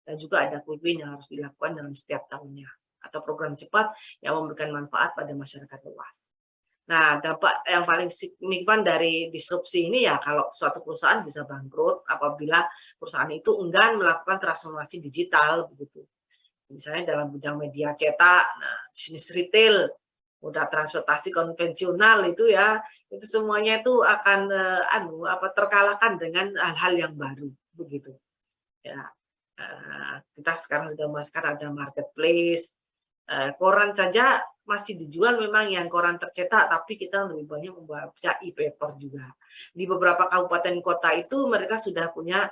Dan juga ada quick win yang harus dilakukan dalam setiap tahunnya, atau program cepat yang memberikan manfaat pada masyarakat luas. Nah, dampak yang paling signifikan dari disrupsi ini, ya, kalau suatu perusahaan bisa bangkrut apabila perusahaan itu enggan melakukan transformasi digital, begitu. Misalnya dalam bidang media cetak, bisnis retail, moda transportasi konvensional itu, ya, itu semuanya itu akan terkalahkan dengan hal-hal yang baru, begitu. Ya, kita sekarang sudah masukkan ada marketplace. Koran saja masih dijual memang yang koran tercetak, tapi kita lebih banyak membaca e-paper juga. Di beberapa kabupaten kota itu mereka sudah punya,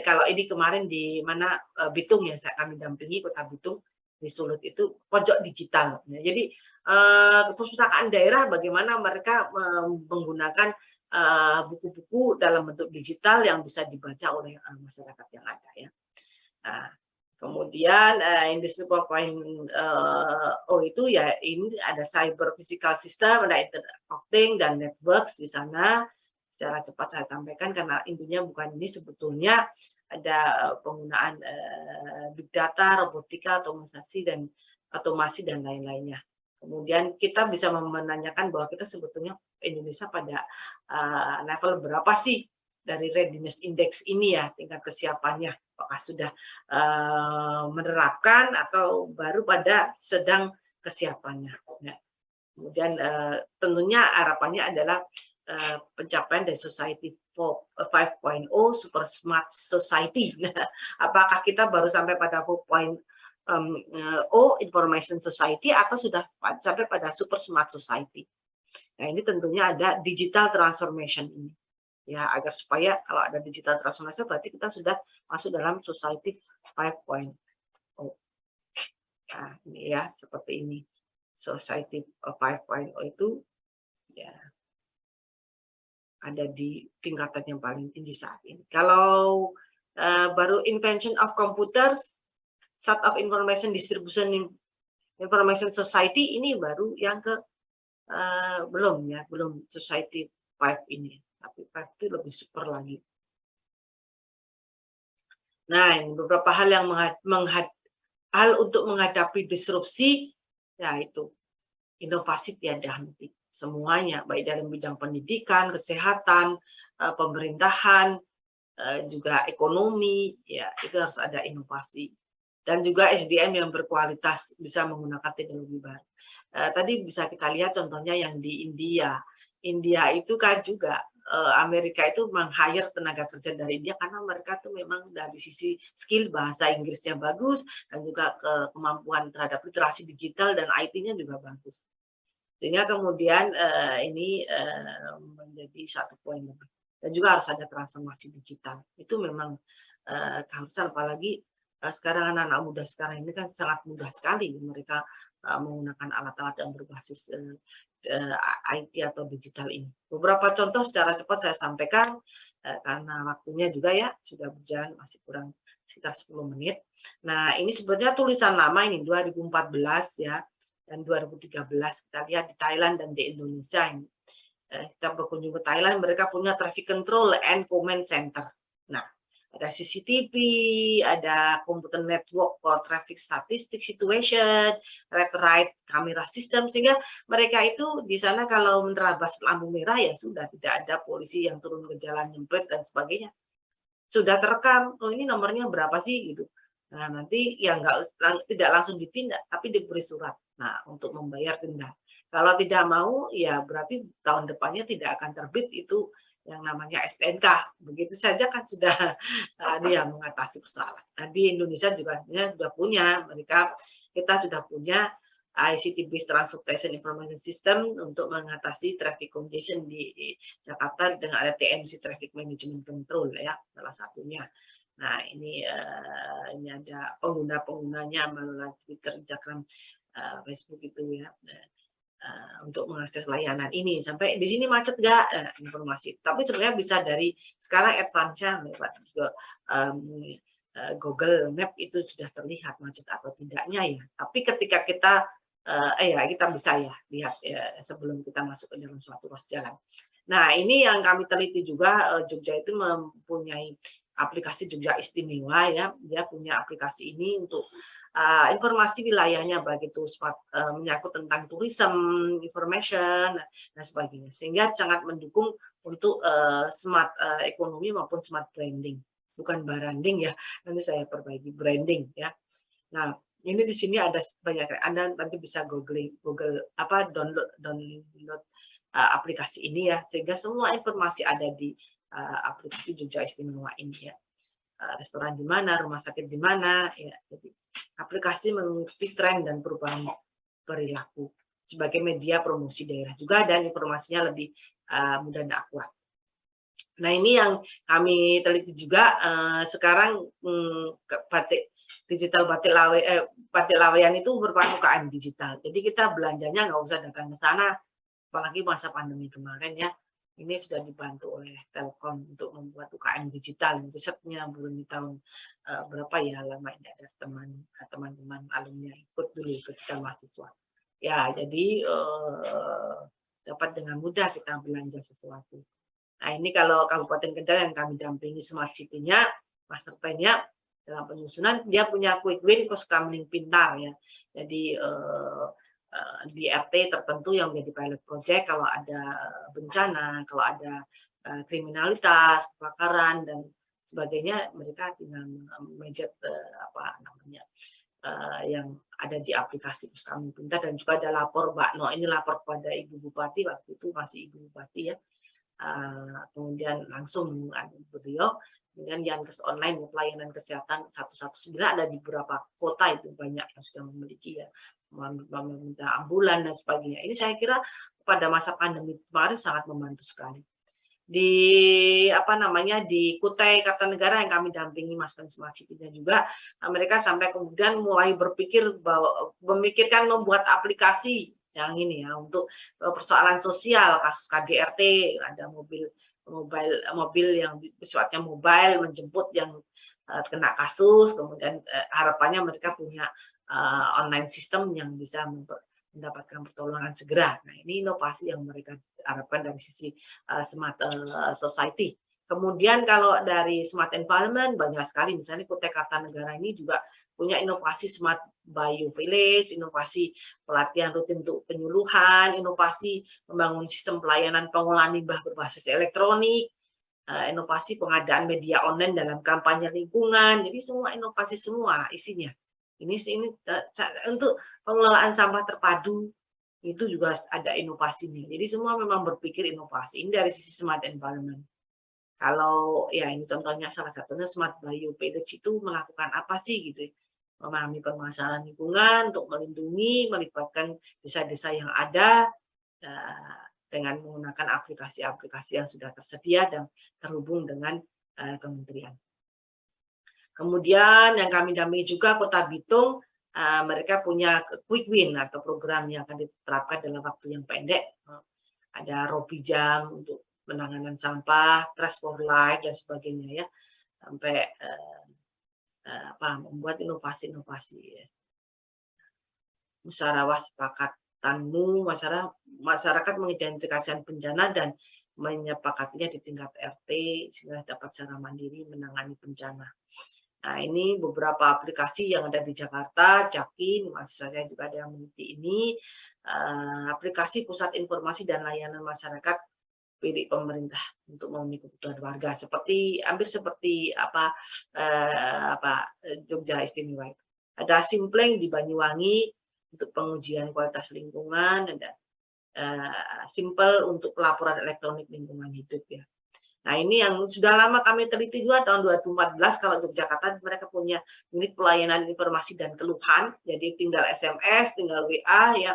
kalau ini kemarin di mana, Bitung, ya, kami dampingi Kota Bitung, di Sulut itu pojok digital. Ya, jadi perpustakaan daerah bagaimana mereka menggunakan buku-buku dalam bentuk digital yang bisa dibaca oleh masyarakat yang ada, ya. Nah, kemudian industri 4.0 itu, ya, ini ada cyber physical system, ada Internet of Things dan networks di sana. Secara cepat saya sampaikan karena intinya bukan ini, sebetulnya ada penggunaan big data, robotika, otomasi dan lain-lainnya. Kemudian kita bisa menanyakan bahwa kita sebetulnya Indonesia pada level berapa sih dari readiness index ini, ya, tingkat kesiapannya. apakah sudah menerapkan atau baru pada sedang kesiapannya. Ya. Kemudian tentunya harapannya adalah pencapaian dari Society 5.0 Super Smart Society. Apakah kita baru sampai pada 4.0 Information Society atau sudah sampai pada Super Smart Society? Nah, ini tentunya ada digital transformation ini. Ya, agar supaya kalau ada digital transformation berarti kita sudah masuk dalam Society 5.0. Nah, ini ya seperti ini. Society 5.0 itu ya ada di tingkatan yang paling tinggi saat ini. Kalau baru invention of computers, start of information distribution information society ini baru yang ke belum society 5 ini, tapi 5 itu lebih super lagi. Nah, ini beberapa hal yang hal untuk menghadapi disrupsi, yaitu inovasi tiada henti. Semuanya, baik dalam bidang pendidikan, kesehatan, pemerintahan, juga ekonomi, ya itu harus ada inovasi. Dan juga SDM yang berkualitas bisa menggunakan teknologi baru. Tadi bisa kita lihat contohnya yang di India. India itu kan juga Amerika itu meng-hire tenaga kerja dari India karena mereka tuh memang dari sisi skill bahasa Inggrisnya bagus dan juga kemampuan terhadap literasi digital dan IT-nya juga bagus. Sehingga kemudian ini menjadi satu poin lebih. Dan juga harus ada transformasi digital. Itu memang keharusan, apalagi sekarang anak-anak muda sekarang ini kan sangat mudah sekali mereka menggunakan alat-alat yang berbasis IT atau digital ini. Beberapa contoh secara cepat saya sampaikan karena waktunya juga ya sudah berjalan masih kurang sekitar 10 menit. Nah, ini sebenarnya tulisan lama ini 2014 ya. Dan 2013 kita lihat di Thailand dan di Indonesia ini. Kita berkunjung ke Thailand, mereka punya traffic control and command center. Nah, ada CCTV, ada computer network for traffic statistic situation, red light camera system, sehingga mereka itu di sana kalau menerabas lampu merah ya sudah tidak ada polisi yang turun ke jalan nyemprit dan sebagainya. Sudah terekam, oh ini nomornya berapa sih gitu. Nah, nanti ya tidak langsung ditindak, tapi diberi surat. Nah, untuk membayar denda. Kalau tidak mau, ya berarti tahun depannya tidak akan terbit itu yang namanya STNK. Begitu saja kan sudah dia mengatasi persoalan. Nah, di Indonesia juga sudah punya, kita sudah punya ICT Based Transportation Information System untuk mengatasi traffic congestion di Jakarta dengan ada TMC Traffic Management Control ya, salah satunya. Nah, ini ada pengguna-penggunanya melalui Twitter, Instagram, Facebook itu ya. Untuk mengakses layanan ini sampai di sini macet nggak informasi, tapi sebenarnya bisa dari sekarang advance-nya juga Google Map itu sudah terlihat macet atau tidaknya ya. Tapi ketika kita kita bisa ya lihat ya, sebelum kita masuk ke dalam suatu ruas jalan. Nah, ini yang kami teliti juga, Jogja itu mempunyai aplikasi Jogja Istimewa ya, dia punya aplikasi ini untuk informasi wilayahnya, baik itu menyangkut tentang tourism, information, dan sebagainya. Sehingga sangat mendukung untuk smart ekonomi maupun smart branding. Bukan branding ya, nanti saya perbaiki branding ya. Nah, ini di sini ada banyak, Anda nanti bisa download aplikasi ini ya, sehingga semua informasi ada di aplikasi Jogja Istimewa ini ya. Restoran di mana, rumah sakit di mana, ya. Jadi aplikasi mengikuti tren dan perubahan perilaku sebagai media promosi daerah juga, dan informasinya lebih mudah dan akurat. Nah, ini yang kami teliti juga sekarang batik laweyan itu merupakan UKM digital. Jadi kita belanjanya nggak usah datang ke sana, apalagi masa pandemi kemarin ya. Ini sudah dibantu oleh Telkom untuk membuat UKM digital. Risetnya belum di tahun berapa ya, lama ini ada teman-teman alumni ikut dulu ketika mahasiswa. Ya, jadi dapat dengan mudah kita belanja sesuatu. Nah, ini kalau Kabupaten Kendal yang kami dampingi Smart City-nya, master plan-nya dalam penyusunan, dia punya quick win poskamling pintar ya. Jadi di RT tertentu yang menjadi pilot project, kalau ada bencana, kalau ada kriminalitas, kebakaran, dan sebagainya, mereka tinggal memanage apa namanya yang ada di aplikasi Puskami Pintar, dan juga ada lapor Mbak No, ini lapor kepada Ibu Bupati, waktu itu masih Ibu Bupati ya. Kemudian langsung beliau, kemudian Yankes online pelayanan kesehatan 119 ada di beberapa kota, itu banyak yang sudah memiliki ya, meminta ambulan dan sebagainya. Ini saya kira pada masa pandemi kemarin sangat membantu sekali. Di apa namanya di Kutai Kartanegara yang kami dampingi Mas Smart City-nya juga, mereka sampai kemudian mulai berpikir bahwa memikirkan membuat aplikasi yang ini ya untuk persoalan sosial, kasus KDRT, ada mobil yang sifatnya mobile menjemput yang kena kasus, kemudian harapannya mereka punya online system yang bisa mendapatkan pertolongan segera. Nah, ini inovasi yang mereka harapkan dari sisi smart society. Kemudian kalau dari smart environment banyak sekali, misalnya Kutai Kartanegara ini juga punya inovasi smart bio village, inovasi pelatihan rutin untuk penyuluhan, inovasi membangun sistem pelayanan pengolahan limbah berbasis elektronik, inovasi pengadaan media online dalam kampanye lingkungan. Jadi semua inovasi semua isinya. Ini untuk pengelolaan sampah terpadu itu juga ada inovasinya. Jadi semua memang berpikir inovasi. Ini dari sisi smart environment. Kalau ya ini contohnya salah satunya smart bio village itu melakukan apa sih gitu, memahami permasalahan lingkungan untuk melindungi, melibatkan desa-desa yang ada dengan menggunakan aplikasi-aplikasi yang sudah tersedia dan terhubung dengan kementerian. Kemudian yang kami dampingi juga Kota Bitung, mereka punya quick win atau program yang akan diterapkan dalam waktu yang pendek. Ada Robijam untuk penanganan sampah, Trash for Life dan sebagainya ya, sampai membuat inovasi-inovasi. Ya. Musyawarah sepakatanmu, masyarakat mengidentifikasikan bencana dan menyepakatinya di tingkat RT sehingga dapat secara mandiri menangani bencana. Nah, ini beberapa aplikasi yang ada di Jakarta, Jaki, mahasiswa saya juga ada yang meneliti ini, aplikasi Pusat Informasi dan Layanan Masyarakat milik pemerintah untuk memenuhi kebutuhan warga, hampir seperti Jogja Istimewa itu. Ada Simpleng di Banyuwangi untuk pengujian kualitas lingkungan, ada Simple untuk pelaporan elektronik lingkungan hidup ya. Nah, ini yang sudah lama kami teliti juga tahun 2014 kalau Yogyakarta mereka punya unit pelayanan informasi dan keluhan. Jadi tinggal SMS, tinggal WA ya.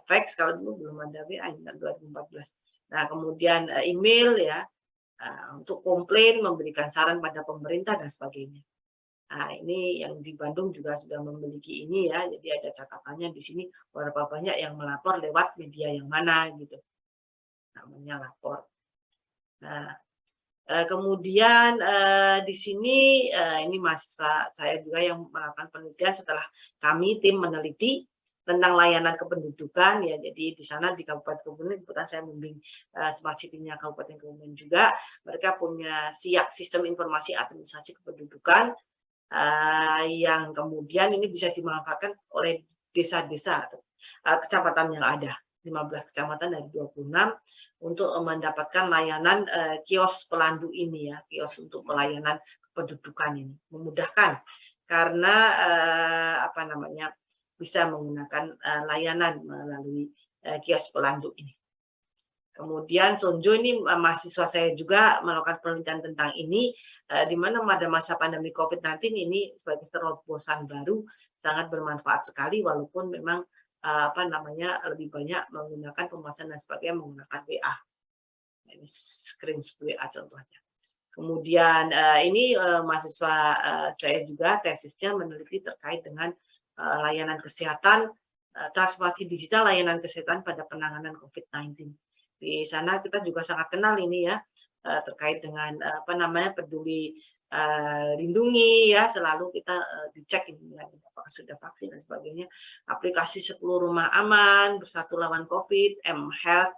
Fax kalau dulu belum ada WA tahun 2014. Nah, kemudian email ya untuk komplain, memberikan saran pada pemerintah dan sebagainya. Nah, ini yang di Bandung juga sudah memiliki ini ya. Jadi ada catatannya di sini berapa banyak yang melapor lewat media yang mana gitu. Namanya lapor. Nah, kemudian di sini ini mahasiswa saya juga yang melakukan penelitian setelah kami tim meneliti tentang layanan kependudukan ya. Jadi di sana di Kabupaten Kebumen, kebetulan saya membimbing Smart City-nya Kabupaten Kebumen juga, mereka punya SIAK, Sistem Informasi Administrasi Kependudukan, yang kemudian ini bisa dimanfaatkan oleh desa-desa atau kecamatan yang ada. 15 kecamatan dari 26 untuk mendapatkan layanan kios pelandu ini ya, kios untuk pelayanan kependudukan ini. Memudahkan karena bisa menggunakan layanan melalui kios pelandu ini. Kemudian Sonjo ini mahasiswa saya juga melakukan penelitian tentang ini, di mana pada masa pandemi COVID-19 ini sebagai terobosan baru sangat bermanfaat sekali, walaupun memang lebih banyak menggunakan pemasaran dan sebagainya menggunakan WA. Ini screen WA contohnya. Kemudian ini mahasiswa saya juga tesisnya meneliti terkait dengan layanan kesehatan, transformasi digital layanan kesehatan pada penanganan COVID-19. Di sana kita juga sangat kenal ini ya, terkait dengan peduli lindungi ya, selalu kita dicek ini apakah sudah vaksin dan sebagainya. Aplikasi 10 Rumah Aman, Bersatu Lawan COVID, M-Health,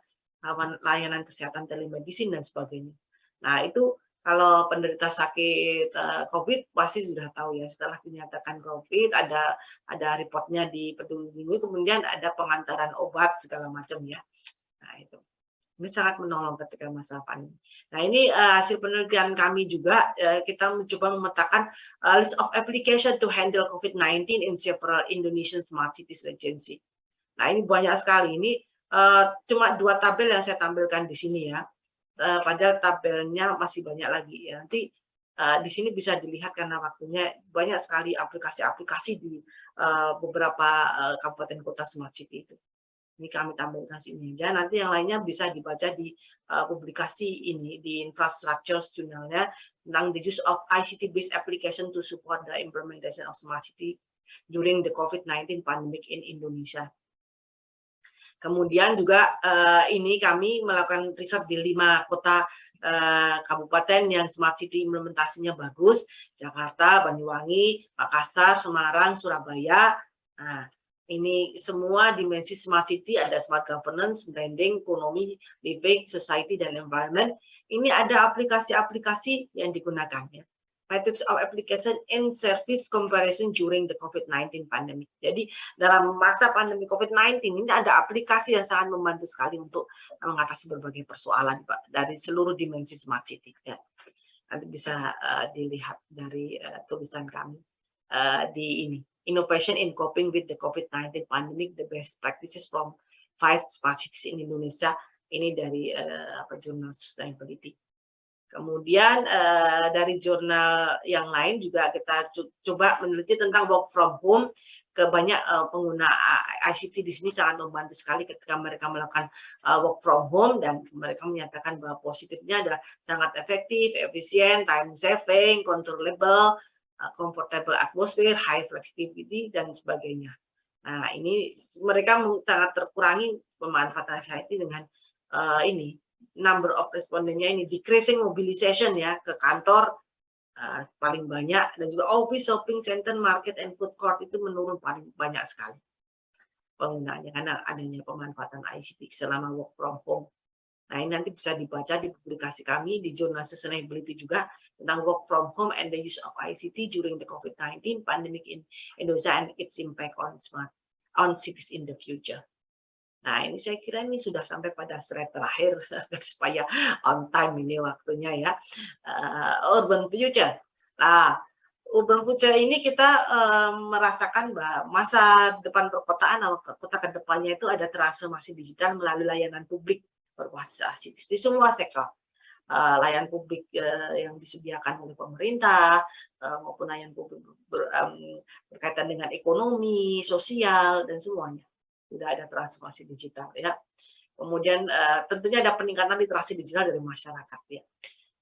layanan kesehatan telemedicine dan sebagainya. Nah, itu kalau penderita sakit COVID pasti sudah tahu ya, setelah dinyatakan COVID ada reportnya di Peduli Lindungi, kemudian ada pengantaran obat segala macam ya. Nah, itu. Ini sangat menolong ketika masa pandemi. Nah, ini hasil penelitian kami juga, kita mencoba memetakan list of application to handle COVID-19 in several Indonesian Smart Cities Agency. Nah, ini banyak sekali. Ini cuma 2 tabel yang saya tampilkan di sini ya. Padahal tabelnya masih banyak lagi ya. Nanti di sini bisa dilihat karena waktunya banyak sekali aplikasi-aplikasi di beberapa kabupaten kota smart city itu. Ini kami tampilkan sini aja. Nanti yang lainnya bisa dibaca di publikasi ini di Infrastructure Journal-nya tentang the use of ICT-based application to support the implementation of smart city during the COVID-19 pandemic in Indonesia. Kemudian juga ini kami melakukan riset di 5 kota kabupaten yang smart city implementasinya bagus, Jakarta, Banyuwangi, Makassar, Semarang, Surabaya. Nah, ini semua dimensi smart city, ada smart governance, branding, ekonomi, living, society, dan environment. Ini ada aplikasi-aplikasi yang digunakan ya. Methods of application in service comparison during the COVID-19 pandemic. Jadi dalam masa pandemi COVID-19 ini ada aplikasi yang sangat membantu sekali untuk mengatasi berbagai persoalan Pak, dari seluruh dimensi smart city. Ya. Nanti bisa dilihat dari tulisan kami di ini. Innovation in coping with the COVID-19 pandemic, the best practices from 5 smart cities in Indonesia. Ini dari jurnal sustainability. Kemudian dari jurnal yang lain juga kita coba meneliti tentang work from home. Ke banyak pengguna ICT di sini sangat membantu sekali ketika mereka melakukan work from home, dan mereka menyatakan bahwa positifnya adalah sangat efektif, efisien, time saving, controllable, comfortable atmosphere, high flexibility, dan sebagainya. Nah, ini mereka sangat terkurangi pemanfaatan ICT dengan ini. Number of respondennya ini decreasing mobilization ya ke kantor paling banyak, dan juga office, shopping center, market, and food court itu menurun paling banyak sekali penggunaannya karena adanya pemanfaatan ICT selama work from home. Nah, ini nanti bisa dibaca di publikasi kami di jurnal sustainability juga tentang work from home and the use of ICT during the COVID-19 pandemic in Indonesia and its impact on cities in the future. Nah, ini saya kira ini sudah sampai pada slide terakhir supaya on time ini waktunya ya. Urban future. Nah, urban future ini kita merasakan bahwa masa depan perkotaan atau kota kedepannya itu ada transformasi digital melalui layanan publik berbasis di semua sektor. Layanan publik yang disediakan oleh pemerintah maupun layanan publik berkaitan dengan ekonomi, sosial, dan semuanya. Sudah ada transformasi digital ya. Kemudian tentunya ada peningkatan literasi digital dari masyarakat ya.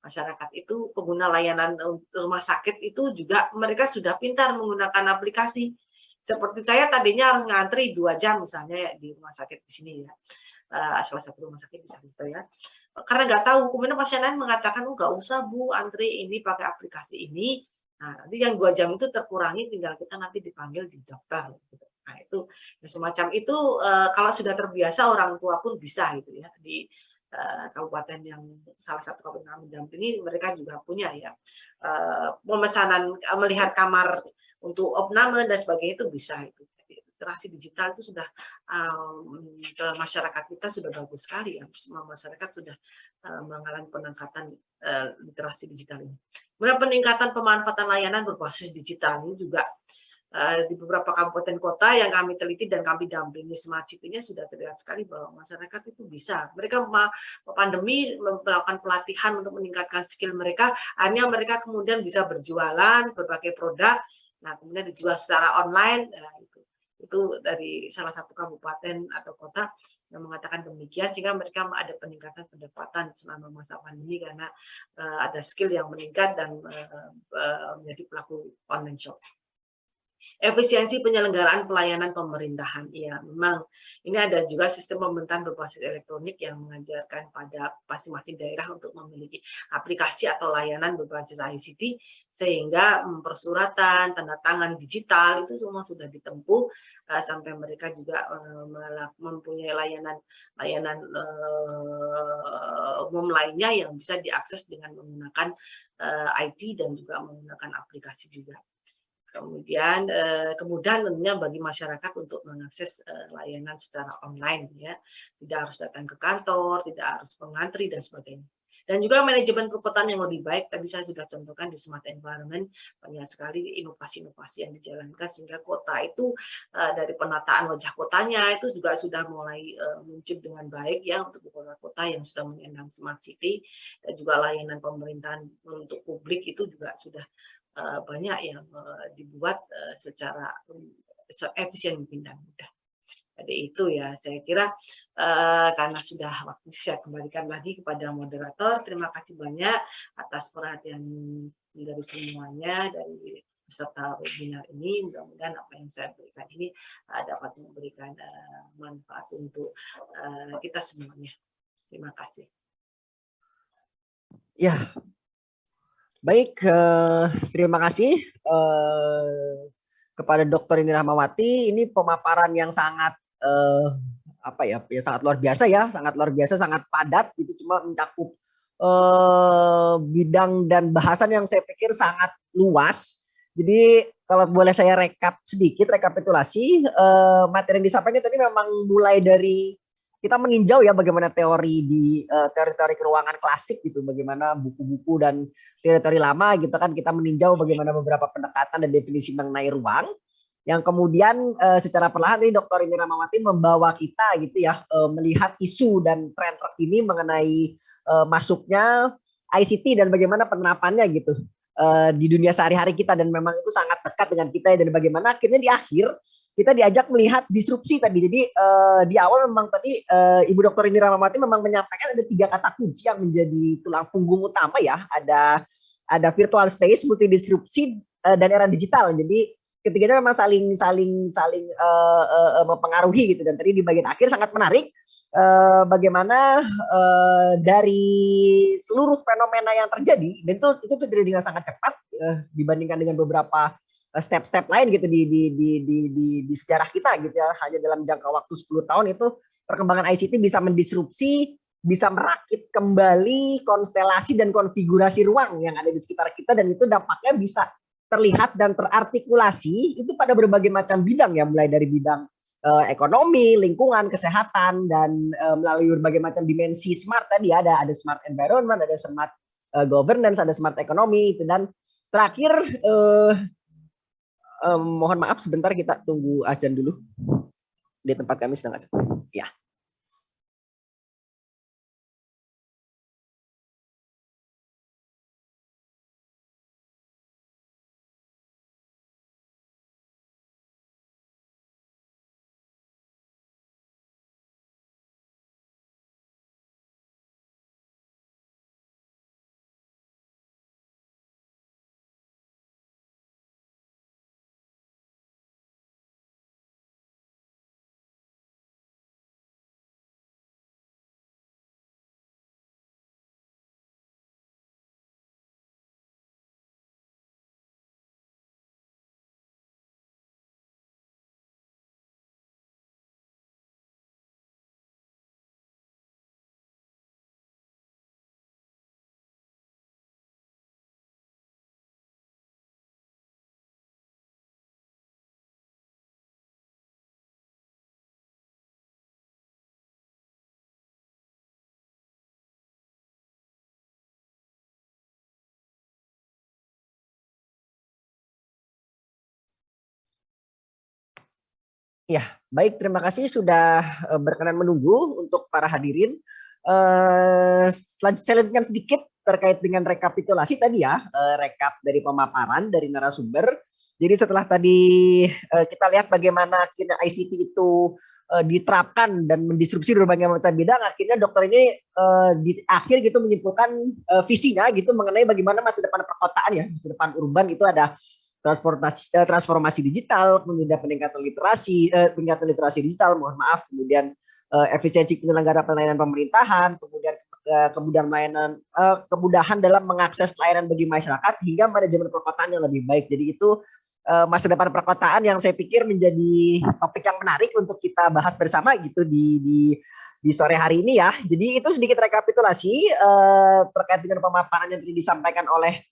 Masyarakat itu pengguna layanan rumah sakit itu juga mereka sudah pintar menggunakan aplikasi. Seperti saya tadinya harus ngantri 2 jam misalnya ya di rumah sakit di sini ya. Salah satu rumah sakit di sana ya. Karena nggak tahu, kemudian pasien lain mengatakan, nggak usah Bu, antri ini pakai aplikasi ini. Nah, nanti yang 2 jam itu terkurangi, tinggal kita nanti dipanggil di dokter. Gitu. Nah, itu semacam itu kalau sudah terbiasa orang tua pun bisa gitu ya. Di kabupaten yang salah satu kabupaten kami dampingi, mereka juga punya ya pemesanan melihat kamar untuk opname dan sebagainya itu bisa itu. Literasi digital itu sudah ke masyarakat kita sudah bagus sekali ya. Semua masyarakat sudah mengalami peningkatan literasi digital ini. Kemudian peningkatan pemanfaatan layanan berbasis digital ini juga di beberapa kabupaten kota yang kami teliti dan kami dampingi smart city-nya sudah terlihat sekali bahwa masyarakat itu bisa. Mereka pandemi melakukan pelatihan untuk meningkatkan skill mereka, akhirnya mereka kemudian bisa berjualan berbagai produk, nah kemudian dijual secara online. Nah, itu dari salah satu kabupaten atau kota yang mengatakan demikian, sehingga mereka ada peningkatan pendapatan selama masa pandemi karena ada skill yang meningkat dan menjadi pelaku online shop. Efisiensi penyelenggaraan pelayanan pemerintahan. Ya, memang ini ada juga sistem pemerintahan berbasis elektronik yang mengajarkan pada masing-masing daerah untuk memiliki aplikasi atau layanan berbasis ICT, sehingga persuratan, tanda tangan digital itu semua sudah ditempuh sampai mereka juga mempunyai layanan umum lainnya yang bisa diakses dengan menggunakan IT dan juga menggunakan aplikasi juga. Kemudian kemudahan tentunya bagi masyarakat untuk mengakses layanan secara online ya. Tidak harus datang ke kantor, tidak harus mengantri dan sebagainya. Dan juga manajemen perkotaan yang lebih baik, tadi saya sudah contohkan di Smart Environment, banyak sekali inovasi-inovasi yang dijalankan sehingga kota itu dari penataan wajah kotanya itu juga sudah mulai muncul dengan baik ya untuk kota-kota yang sudah menyandang Smart City, dan juga layanan pemerintahan untuk publik itu juga sudah banyak yang dibuat secara efisien mungkin dan mudah. Jadi itu ya, saya kira karena sudah waktu, saya kembalikan lagi kepada moderator. Terima kasih banyak atas perhatian dari semuanya, dari peserta webinar ini. Mudah-mudahan apa yang saya berikan ini dapat memberikan manfaat untuk kita semuanya. Terima kasih. Ya, baik, terima kasih kepada Dr. Rini Rahmawati. Ini pemaparan yang sangat apa ya, sangat luar biasa ya, sangat luar biasa, sangat padat. Itu cuma mencakup bidang dan bahasan yang saya pikir sangat luas. Jadi kalau boleh saya rekapitulasi, materi yang disampaikan tadi memang mulai dari kita meninjau ya bagaimana teori di teori-teori keruangan klasik gitu, bagaimana buku-buku dan teori-teori lama gitu kan, kita meninjau bagaimana beberapa pendekatan dan definisi mengenai ruang, yang kemudian secara perlahan ini Dr. Rini Rahmawati membawa kita gitu ya melihat isu dan tren terkini mengenai masuknya ICT dan bagaimana penerapannya gitu di dunia sehari-hari kita, dan memang itu sangat dekat dengan kita ya, dan bagaimana akhirnya di akhir kita diajak melihat disrupsi tadi. Jadi di awal memang tadi Ibu Dr. Rini Rahmawati memang menyampaikan ada 3 kata kunci yang menjadi tulang punggung utama ya. Ada virtual space, multidisrupsi, dan era digital. Jadi ketiganya memang saling mempengaruhi gitu. Dan tadi di bagian akhir sangat menarik bagaimana dari seluruh fenomena yang terjadi, dan itu terjadi dengan sangat cepat dibandingkan dengan beberapa step-step lain gitu di sejarah kita gitu ya. Hanya dalam jangka waktu 10 tahun itu perkembangan ICT bisa mendisrupsi, bisa merakit kembali konstelasi dan konfigurasi ruang yang ada di sekitar kita, dan itu dampaknya bisa terlihat dan terartikulasi itu pada berbagai macam bidang ya, mulai dari bidang ekonomi, lingkungan, kesehatan, dan melalui berbagai macam dimensi smart tadi ada smart environment, ada smart governance, ada smart economy itu. Dan terakhir mohon maaf sebentar, kita tunggu azan dulu. Di tempat kami sedang azan. Ya. Ya, baik, terima kasih sudah berkenan menunggu. Untuk para hadirin, saya lanjutkan sedikit terkait dengan rekapitulasi tadi ya, rekap dari pemaparan dari narasumber. Jadi setelah tadi kita lihat bagaimana akhirnya ICT itu diterapkan dan mendisrupsi berbagai macam bidang, akhirnya dokter ini di akhir gitu menyimpulkan visinya gitu mengenai bagaimana masa depan perkotaan ya, masa depan urban itu ada transformasi digital, kemudian peningkatan literasi digital, mohon maaf, kemudian efisiensi penyelenggara pelayanan pemerintahan, kemudian kemudahan dalam mengakses layanan bagi masyarakat, hingga manajemen perkotaan yang lebih baik. Jadi itu masa depan perkotaan yang saya pikir menjadi topik yang menarik untuk kita bahas bersama gitu di sore hari ini ya. Jadi itu sedikit rekapitulasi terkait dengan pemaparan yang tadi disampaikan oleh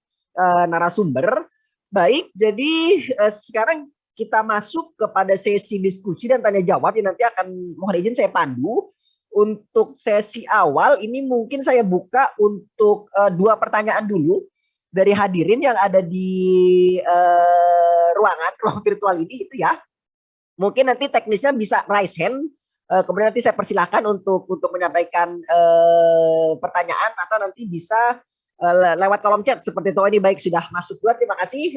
narasumber. Baik, jadi sekarang kita masuk kepada sesi diskusi dan tanya jawab yang nanti akan mohon izin saya pandu. Untuk sesi awal ini mungkin saya buka untuk 2 pertanyaan dulu dari hadirin yang ada di ruang virtual ini itu ya. Mungkin nanti teknisnya bisa raise hand, kemudian nanti saya persilakan untuk menyampaikan pertanyaan atau nanti bisa lewat kolom chat seperti itu. Ini baik, sudah masuk 2, terima kasih.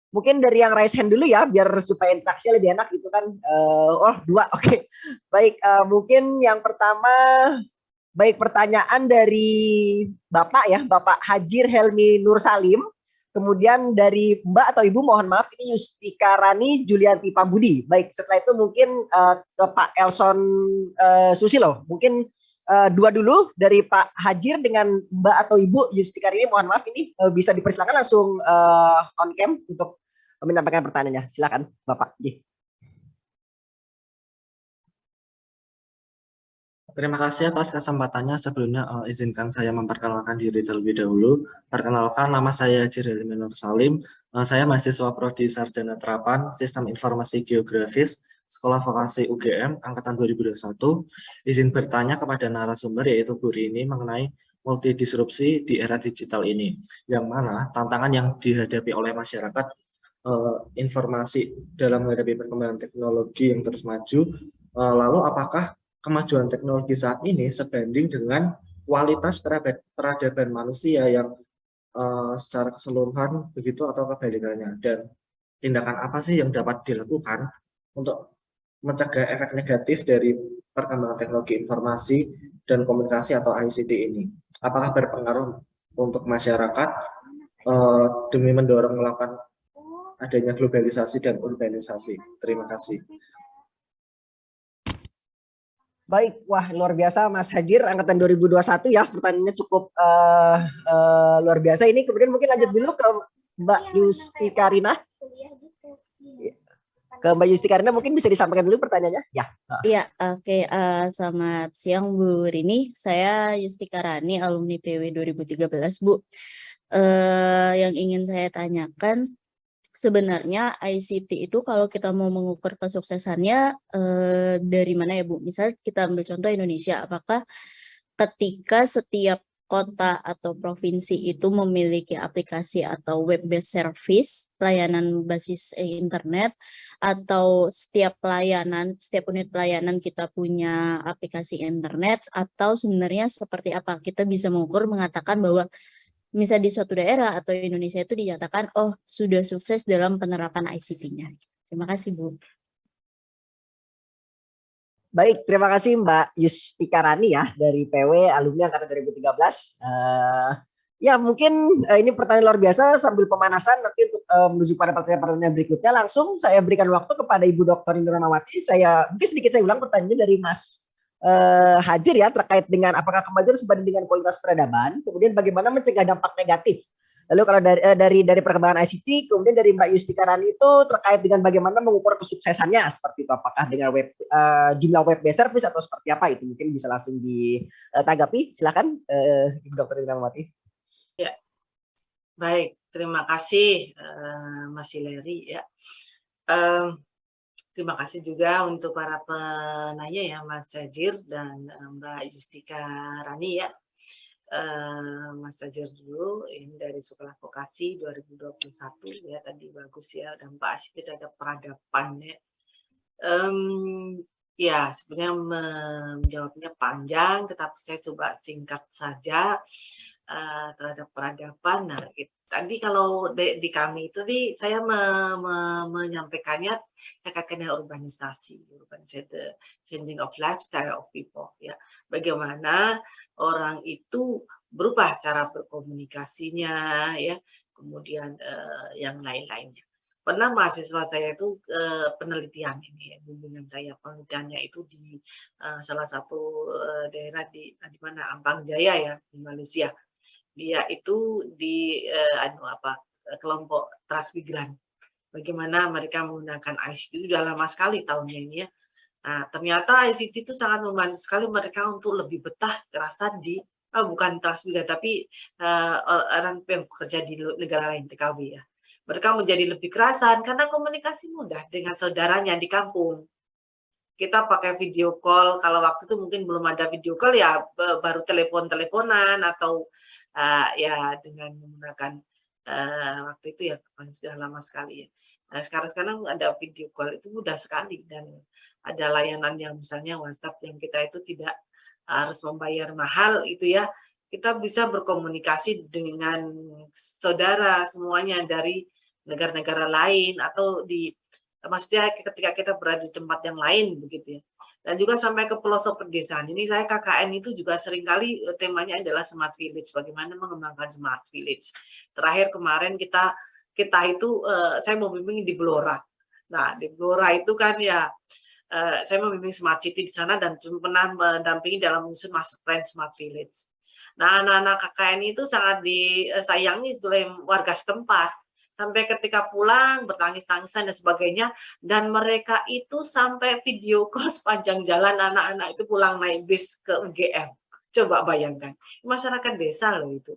Mungkin dari yang raise hand dulu ya, biar supaya interaksi lebih enak gitu kan. Oh 2, oke. Baik, mungkin yang pertama, baik pertanyaan dari Bapak ya, Bapak Hajir Helmi Nur Salim. Kemudian dari Mbak atau Ibu, mohon maaf, ini Yustika Rani Julianti Pambudi. Baik, setelah itu mungkin ke Pak Elson Susilo. Mungkin 2 dulu dari Pak Hajir dengan Mbak atau Ibu Yustika Rani. Mohon maaf, ini bisa dipersilakan langsung on cam untuk menyampaikan pertanyaannya. Silakan Bapak. Terima kasih atas kesempatannya. Sebelumnya izinkan saya memperkenalkan diri terlebih dahulu. Perkenalkan, nama saya Hajir Helmi Nur Salim. Saya mahasiswa Prodi Sarjana Terapan Sistem Informasi Geografis Sekolah Vokasi UGM Angkatan 2021. Izin bertanya kepada narasumber yaitu Bu Rini mengenai multidisrupsi di era digital ini, yang mana tantangan yang dihadapi oleh masyarakat informasi dalam menghadapi perkembangan teknologi yang terus maju. Lalu apakah kemajuan teknologi saat ini sebanding dengan kualitas peradaban manusia yang secara keseluruhan begitu atau kebalikannya, dan tindakan apa sih yang dapat dilakukan untuk mencegah efek negatif dari perkembangan teknologi informasi dan komunikasi atau ICT ini? Apakah berpengaruh untuk masyarakat demi mendorong melakukan adanya globalisasi dan urbanisasi? Terima kasih. Baik, wah luar biasa Mas Hajir, angkatan 2021 ya, pertanyaannya cukup luar biasa ini. Kemudian mungkin lanjut dulu ke Mbak Yustika Rina. Ke Mbak Yustika Rina mungkin bisa disampaikan dulu pertanyaannya. Ya. Iya, oke. Selamat siang Bu Rini. Saya Yustika Rani, alumni PW 2013, Bu. Yang ingin saya tanyakan, sebenarnya ICT itu kalau kita mau mengukur kesuksesannya dari mana ya Bu? Misal kita ambil contoh Indonesia, apakah ketika setiap kota atau provinsi itu memiliki aplikasi atau web-based service, pelayanan basis internet, atau setiap unit pelayanan kita punya aplikasi internet, atau sebenarnya seperti apa? Kita bisa mengukur mengatakan bahwa misal di suatu daerah atau Indonesia itu dinyatakan, oh sudah sukses dalam penerapan ICT-nya. Terima kasih Bu. Baik, terima kasih Mbak Yustika Rani ya dari PW alumni angkatan 2013. Ya mungkin ini pertanyaan luar biasa sambil pemanasan nanti untuk menuju pada pertanyaan berikutnya langsung saya berikan waktu kepada Ibu Dr. Rini Rahmawati. Mungkin sedikit saya ulang pertanyaannya dari Mas Hajir ya terkait dengan apakah kemajuan sebanding dengan kualitas peradaban, kemudian bagaimana mencegah dampak negatif. Lalu kalau dari perkembangan ICT, kemudian dari Mbak Yustika Rani itu terkait dengan bagaimana mengukur kesuksesannya seperti itu, apakah dengan jumlah web-based service atau seperti apa, itu mungkin bisa langsung ditanggapi. Silakan Ibu Dr. Rini Rahmawati. Ya, baik, terima kasih Mas Hileri ya. Terima kasih juga untuk para penanya ya Mas Hajir dan Mbak Yustika Rani ya. Mas Hajir dulu, ini dari Sekolah Vokasi 2021 ya, tadi bagus ya, dampak ICT terhadap peradaban ya. Ya sebenarnya menjawabnya panjang, tetapi saya coba singkat saja. Terhadap peradaban. Nah, tadi kalau di kami itu saya menyampaikannya terkait dengan urbanisasi, the changing of lifestyle of people. Ya, bagaimana orang itu berubah cara berkomunikasinya, ya, kemudian yang lain-lainnya. Pernah mahasiswa saya itu penelitian ini, bimbingan saya penelitiannya itu di salah satu daerah di mana Ampang Jaya ya di Malaysia. Dia itu di kelompok transmigran. Bagaimana mereka menggunakan ICT itu sudah lama sekali tahunnya ini ya. Nah, ternyata ICT itu sangat membantu sekali mereka untuk lebih betah kerasa di bukan transmigran tapi orang yang bekerja di negara lain, TKW ya. Mereka menjadi lebih kerasan karena komunikasi mudah dengan saudaranya di kampung. Kita pakai video call, kalau waktu itu mungkin belum ada video call ya baru telepon-teleponan atau ya dengan menggunakan waktu itu ya sudah lama sekali ya. Nah, sekarang ada video call itu mudah sekali dan ada layanan yang misalnya WhatsApp yang kita itu tidak harus membayar mahal itu ya. Kita bisa berkomunikasi dengan saudara semuanya dari negara-negara lain atau maksudnya ketika kita berada di tempat yang lain begitu ya. Dan juga sampai ke pelosok pedesaan. Ini saya KKN itu juga seringkali temanya adalah Smart Village, bagaimana mengembangkan Smart Village. Terakhir kemarin kita itu saya mau bimbing di Blora. Nah, di Blora itu kan ya saya membimbing Smart City di sana dan pernah mendampingi dalam menyusun Master Plan Smart Village. Nah, anak-anak KKN itu sangat disayangi oleh warga setempat. Sampai ketika pulang bertangis-tangisan dan sebagainya, dan mereka itu sampai video call sepanjang jalan anak-anak itu pulang naik bis ke UGM. Coba bayangkan, masyarakat desa loh itu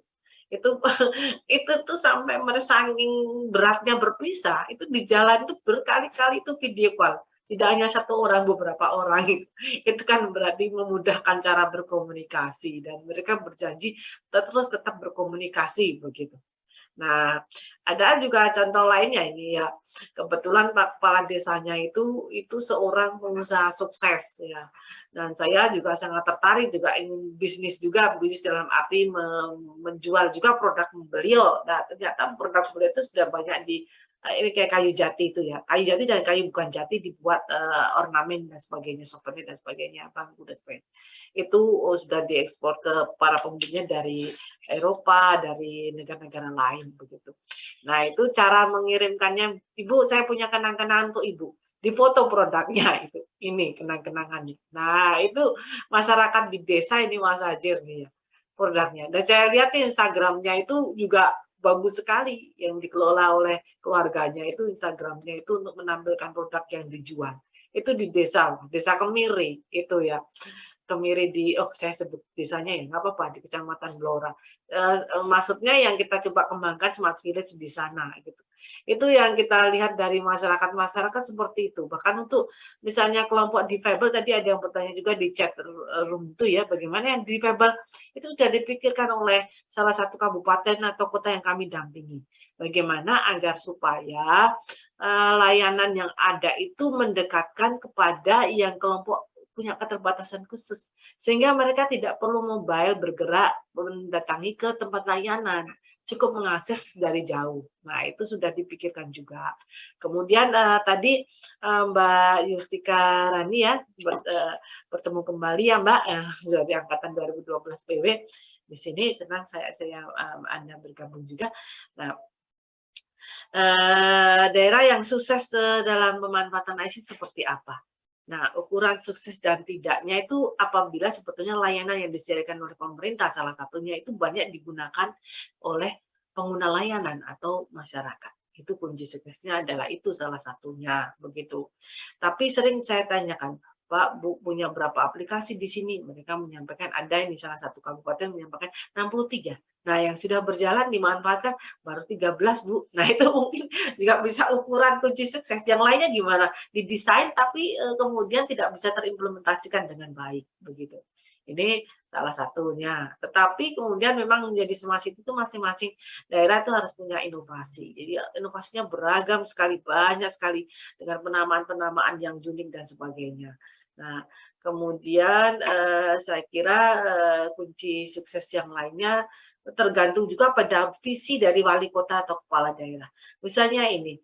tuh sampai saking beratnya berpisah, itu di jalan itu berkali-kali itu video call. Tidak hanya satu orang, beberapa orang itu kan berarti memudahkan cara berkomunikasi dan mereka berjanji terus tetap berkomunikasi begitu. Nah, ada juga contoh lainnya ini ya. Kebetulan Pak Kepala Desanya itu seorang pengusaha sukses ya. Dan saya juga sangat tertarik juga ingin bisnis dalam arti menjual juga produk beliau. Nah, ternyata produk beliau itu sudah banyak ini kayak kayu jati itu ya. Kayu jati dan kayu bukan jati dibuat ornamen dan sebagainya, souvenir dan sebagainya, bangku dan sebagainya. Itu sudah diekspor ke para pembelinya dari Eropa, dari negara-negara lain begitu. Nah, itu cara mengirimkannya, Ibu, saya punya kenang-kenangan untuk Ibu. Di foto produknya itu. Ini kenang-kenangannya. Nah, itu masyarakat di desa ini Mas Hajir nih ya, produknya. Dan saya lihat Instagramnya itu juga bagus sekali yang dikelola oleh keluarganya itu Instagramnya itu untuk menampilkan produk yang dijual. Itu di desa Kemiri itu ya. Kemiri saya sebut desanya ya, nggak apa-apa, di Kecamatan Blora. Maksudnya yang kita coba kembangkan Smart Village di sana gitu. Itu yang kita lihat dari masyarakat seperti itu. Bahkan untuk misalnya kelompok difabel, tadi ada yang bertanya juga di chat room itu ya, bagaimana yang difabel itu sudah dipikirkan oleh salah satu kabupaten atau kota yang kami dampingi. Bagaimana agar supaya layanan yang ada itu mendekatkan kepada yang kelompok punya keterbatasan khusus, sehingga mereka tidak perlu mobile bergerak mendatangi ke tempat layanan, cukup mengakses dari jauh. Nah, itu sudah dipikirkan juga. Kemudian tadi Mbak Yustika Rani ya bertemu kembali ya Mbak dari angkatan 2012 PW. Di sini senang saya Anda bergabung juga. Nah, daerah yang sukses dalam pemanfaatan ICT seperti apa? Nah, ukuran sukses dan tidaknya itu apabila sebetulnya layanan yang disediakan oleh pemerintah salah satunya itu banyak digunakan oleh pengguna layanan atau masyarakat. Itu kunci suksesnya adalah itu salah satunya begitu. Tapi sering saya tanyakan, Pak, Bu, punya berapa aplikasi di sini? Mereka menyampaikan ada yang di salah satu kabupaten menyampaikan 63. Nah, yang sudah berjalan dimanfaatkan baru 13, Bu. Nah, itu mungkin juga bisa ukuran kunci sukses. Yang lainnya gimana? Didesain tapi kemudian tidak bisa terimplementasikan dengan baik, begitu. Ini salah satunya. Tetapi kemudian memang menjadi smart city itu masing-masing daerah itu harus punya inovasi. Jadi inovasinya beragam sekali, banyak sekali dengan penamaan-penamaan yang unik dan sebagainya. Nah, kemudian saya kira kunci sukses yang lainnya tergantung juga pada visi dari wali kota atau kepala daerah. Misalnya ini,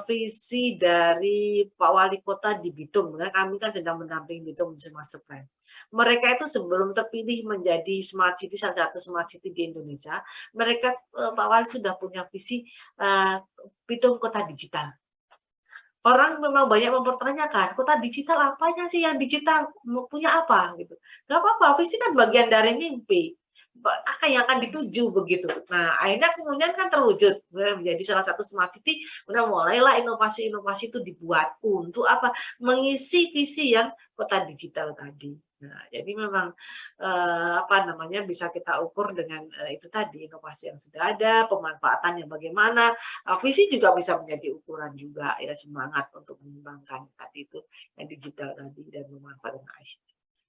visi dari Pak Wali Kota di Bitung, kami kan sedang mendampingi Bitung Master Plan. Mereka itu sebelum terpilih menjadi smart city, salah satu smart city di Indonesia, mereka Pak Wali sudah punya visi Bitung Kota Digital. Orang memang banyak mempertanyakan, kota digital apanya sih yang digital? Punya apa? Gitu. Gak apa-apa, visi kan bagian dari mimpi. yang akan dituju begitu. Nah, akhirnya kemudian kan terwujud menjadi salah satu smart city. Kemudian mulailah inovasi-inovasi itu dibuat untuk apa? Mengisi visi yang kota digital tadi. Nah, jadi memang apa namanya bisa kita ukur dengan itu tadi inovasi yang sudah ada, pemanfaatannya bagaimana. Visi juga bisa menjadi ukuran juga ya semangat untuk mengembangkan tadi itu yang digital tadi dan memanfaatkan ICT.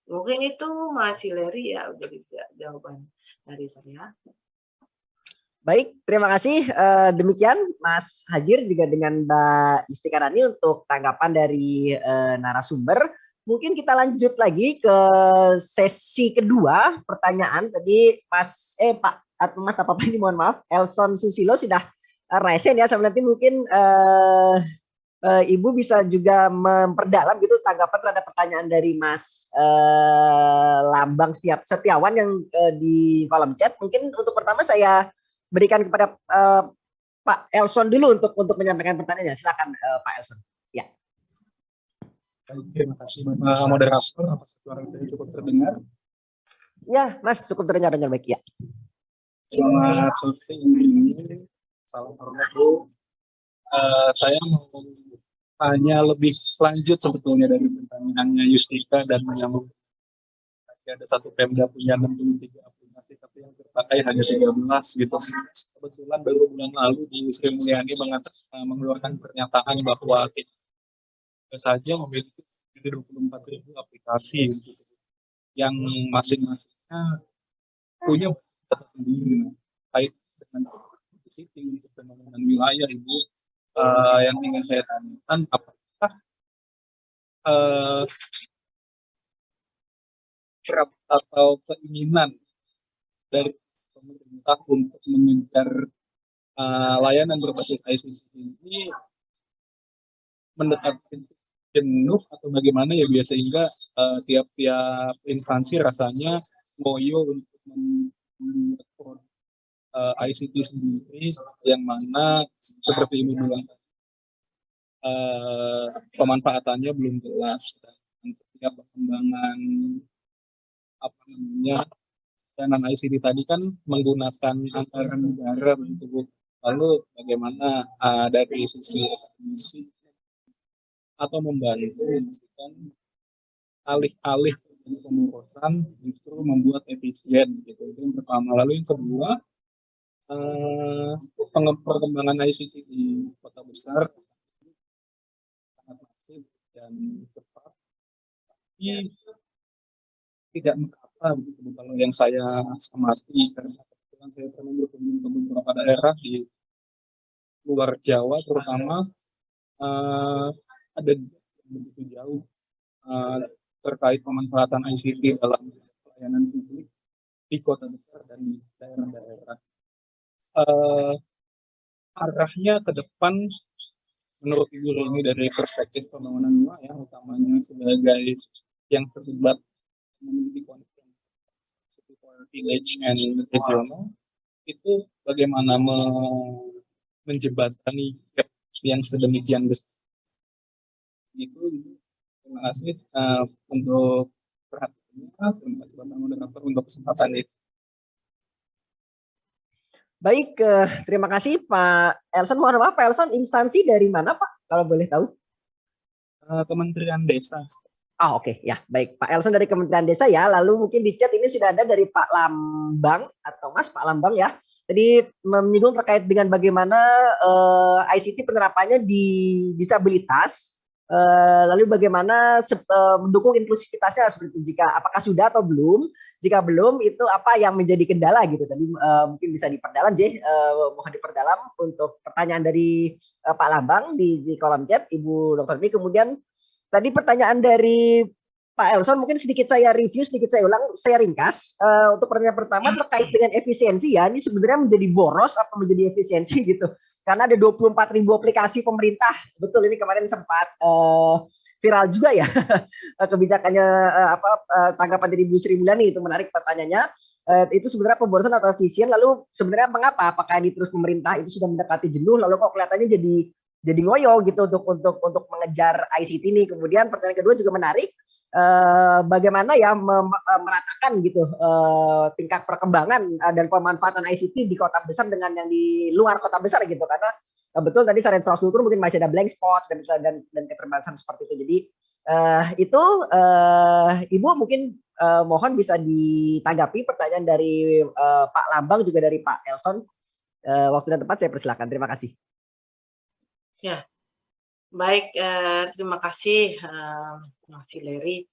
Mungkin itu Mas Hileri ya jadi jawaban dari saya. Baik, terima kasih. Demikian Mas Hajir juga dengan Mbak Yustikarani untuk tanggapan dari narasumber. Mungkin kita lanjut lagi ke sesi kedua pertanyaan. Tadi Pak atau Mas apa ini mohon maaf, Elson Susilo sudah resen ya. Nanti mungkin Ibu bisa juga memperdalam gitu tanggapan terhadap pertanyaan dari Mas Lambang Setiawan yang di kolom chat. Mungkin untuk pertama saya berikan kepada Pak Elson dulu untuk menyampaikan pertanyaannya. Silakan Pak Elson. Ya. Terima kasih Bapak moderator. Apakah suara saya cukup terdengar? Ya, Mas, cukup terdengar dengan baik ya. Selamat sore ini. Salam hormat Bu. Saya mau tanya lebih lanjut sebetulnya dari pertanyaannya Yustika dan menyambung. Ada satu Pemda punya 63 aplikasi tapi yang terpakai hanya 13 gitu. Kebetulan baru bulan lalu Bu Sri Mulyani mengeluarkan pernyataan bahwa kita saja memiliki 24.000 aplikasi gitu, yang masing-masingnya punya data sendiri kait dengan visiting untuk pembangunan wilayah Ibu. Yang ingin saya tanyakan apakah syarat atau keinginan dari pemerintah untuk mengejar layanan berbasis ICT ini mendekati jenuh atau bagaimana ya biasa sehingga tiap-tiap instansi rasanya ngoyo untuk membuat ICT sendiri yang mana seperti Ibu bilang pemanfaatannya belum jelas dan setiap perkembangan apa namanya layanan ICT tadi kan menggunakan anggaran negara begitu Bu. Lalu bagaimana dari sisi akademisi atau membantu memastikan alih-alih pemborosan justru membuat efisien gitu. Itu yang pertama. Lalu yang kedua perkembangan ICT di kota besar sangat masif dan cepat, tapi tidak merata begitu. Kalau yang saya amati karena saya pernah berkunjung ke beberapa daerah di luar Jawa terutama ada begitu jauh terkait pemanfaatan ICT dalam pelayanan publik di kota besar dan di daerah-daerah. Arahnya ke depan menurut Ibu ini dari perspektif pembangunan wilayah utamanya sebagai yang terlibat memiliki konflik village and regional itu bagaimana menjembatani gap yang sedemikian besar itu. Terima kasih untuk perhatiannya. Terima kasih Bapak Moderator untuk kesempatan ini. Baik, terima kasih Pak Elson. Mohon maaf Pak Elson, instansi dari mana Pak kalau boleh tahu? Kementerian Desa. Oke. Ya, baik. Pak Elson dari Kementerian Desa ya. Lalu mungkin di chat ini sudah ada dari Pak Lambang atau Mas Pak Lambang ya. Tadi menyinggung terkait dengan bagaimana ICT penerapannya di disabilitas. Lalu bagaimana mendukung inklusivitasnya seperti itu. Apakah sudah atau belum? Jika belum, itu apa yang menjadi kendala gitu. Tadi mungkin bisa diperdalam, mohon diperdalam untuk pertanyaan dari Pak Lambang di kolom chat, Ibu Dr. Mi. Kemudian tadi pertanyaan dari Pak Elson, mungkin sedikit saya review, sedikit saya ulang, saya ringkas. Untuk pertanyaan pertama terkait dengan efisiensi ya, ini sebenarnya menjadi boros apa menjadi efisiensi gitu. Karena ada 24.000 aplikasi pemerintah. Betul, ini kemarin sempat viral juga ya kebijakannya tanggapan dari Bu Sri Mulyani, itu menarik pertanyaannya. Itu sebenarnya pemborosan atau efisien, lalu sebenarnya mengapa? Apakah ini terus pemerintah itu sudah mendekati jenuh, lalu kok kelihatannya jadi ngoyo gitu untuk mengejar ICT ini. Kemudian pertanyaan kedua juga menarik, bagaimana ya meratakan gitu tingkat perkembangan dan pemanfaatan ICT di kota besar dengan yang di luar kota besar gitu, karena betul tadi secara infrastruktur mungkin masih ada blank spot dan keterbatasan seperti itu. Jadi itu Ibu mungkin mohon bisa ditanggapi pertanyaan dari Pak Lambang juga dari Pak Elson. Waktu dan tempat saya persilakan. Terima kasih. Ya, baik. Terima kasih Mas Hileri.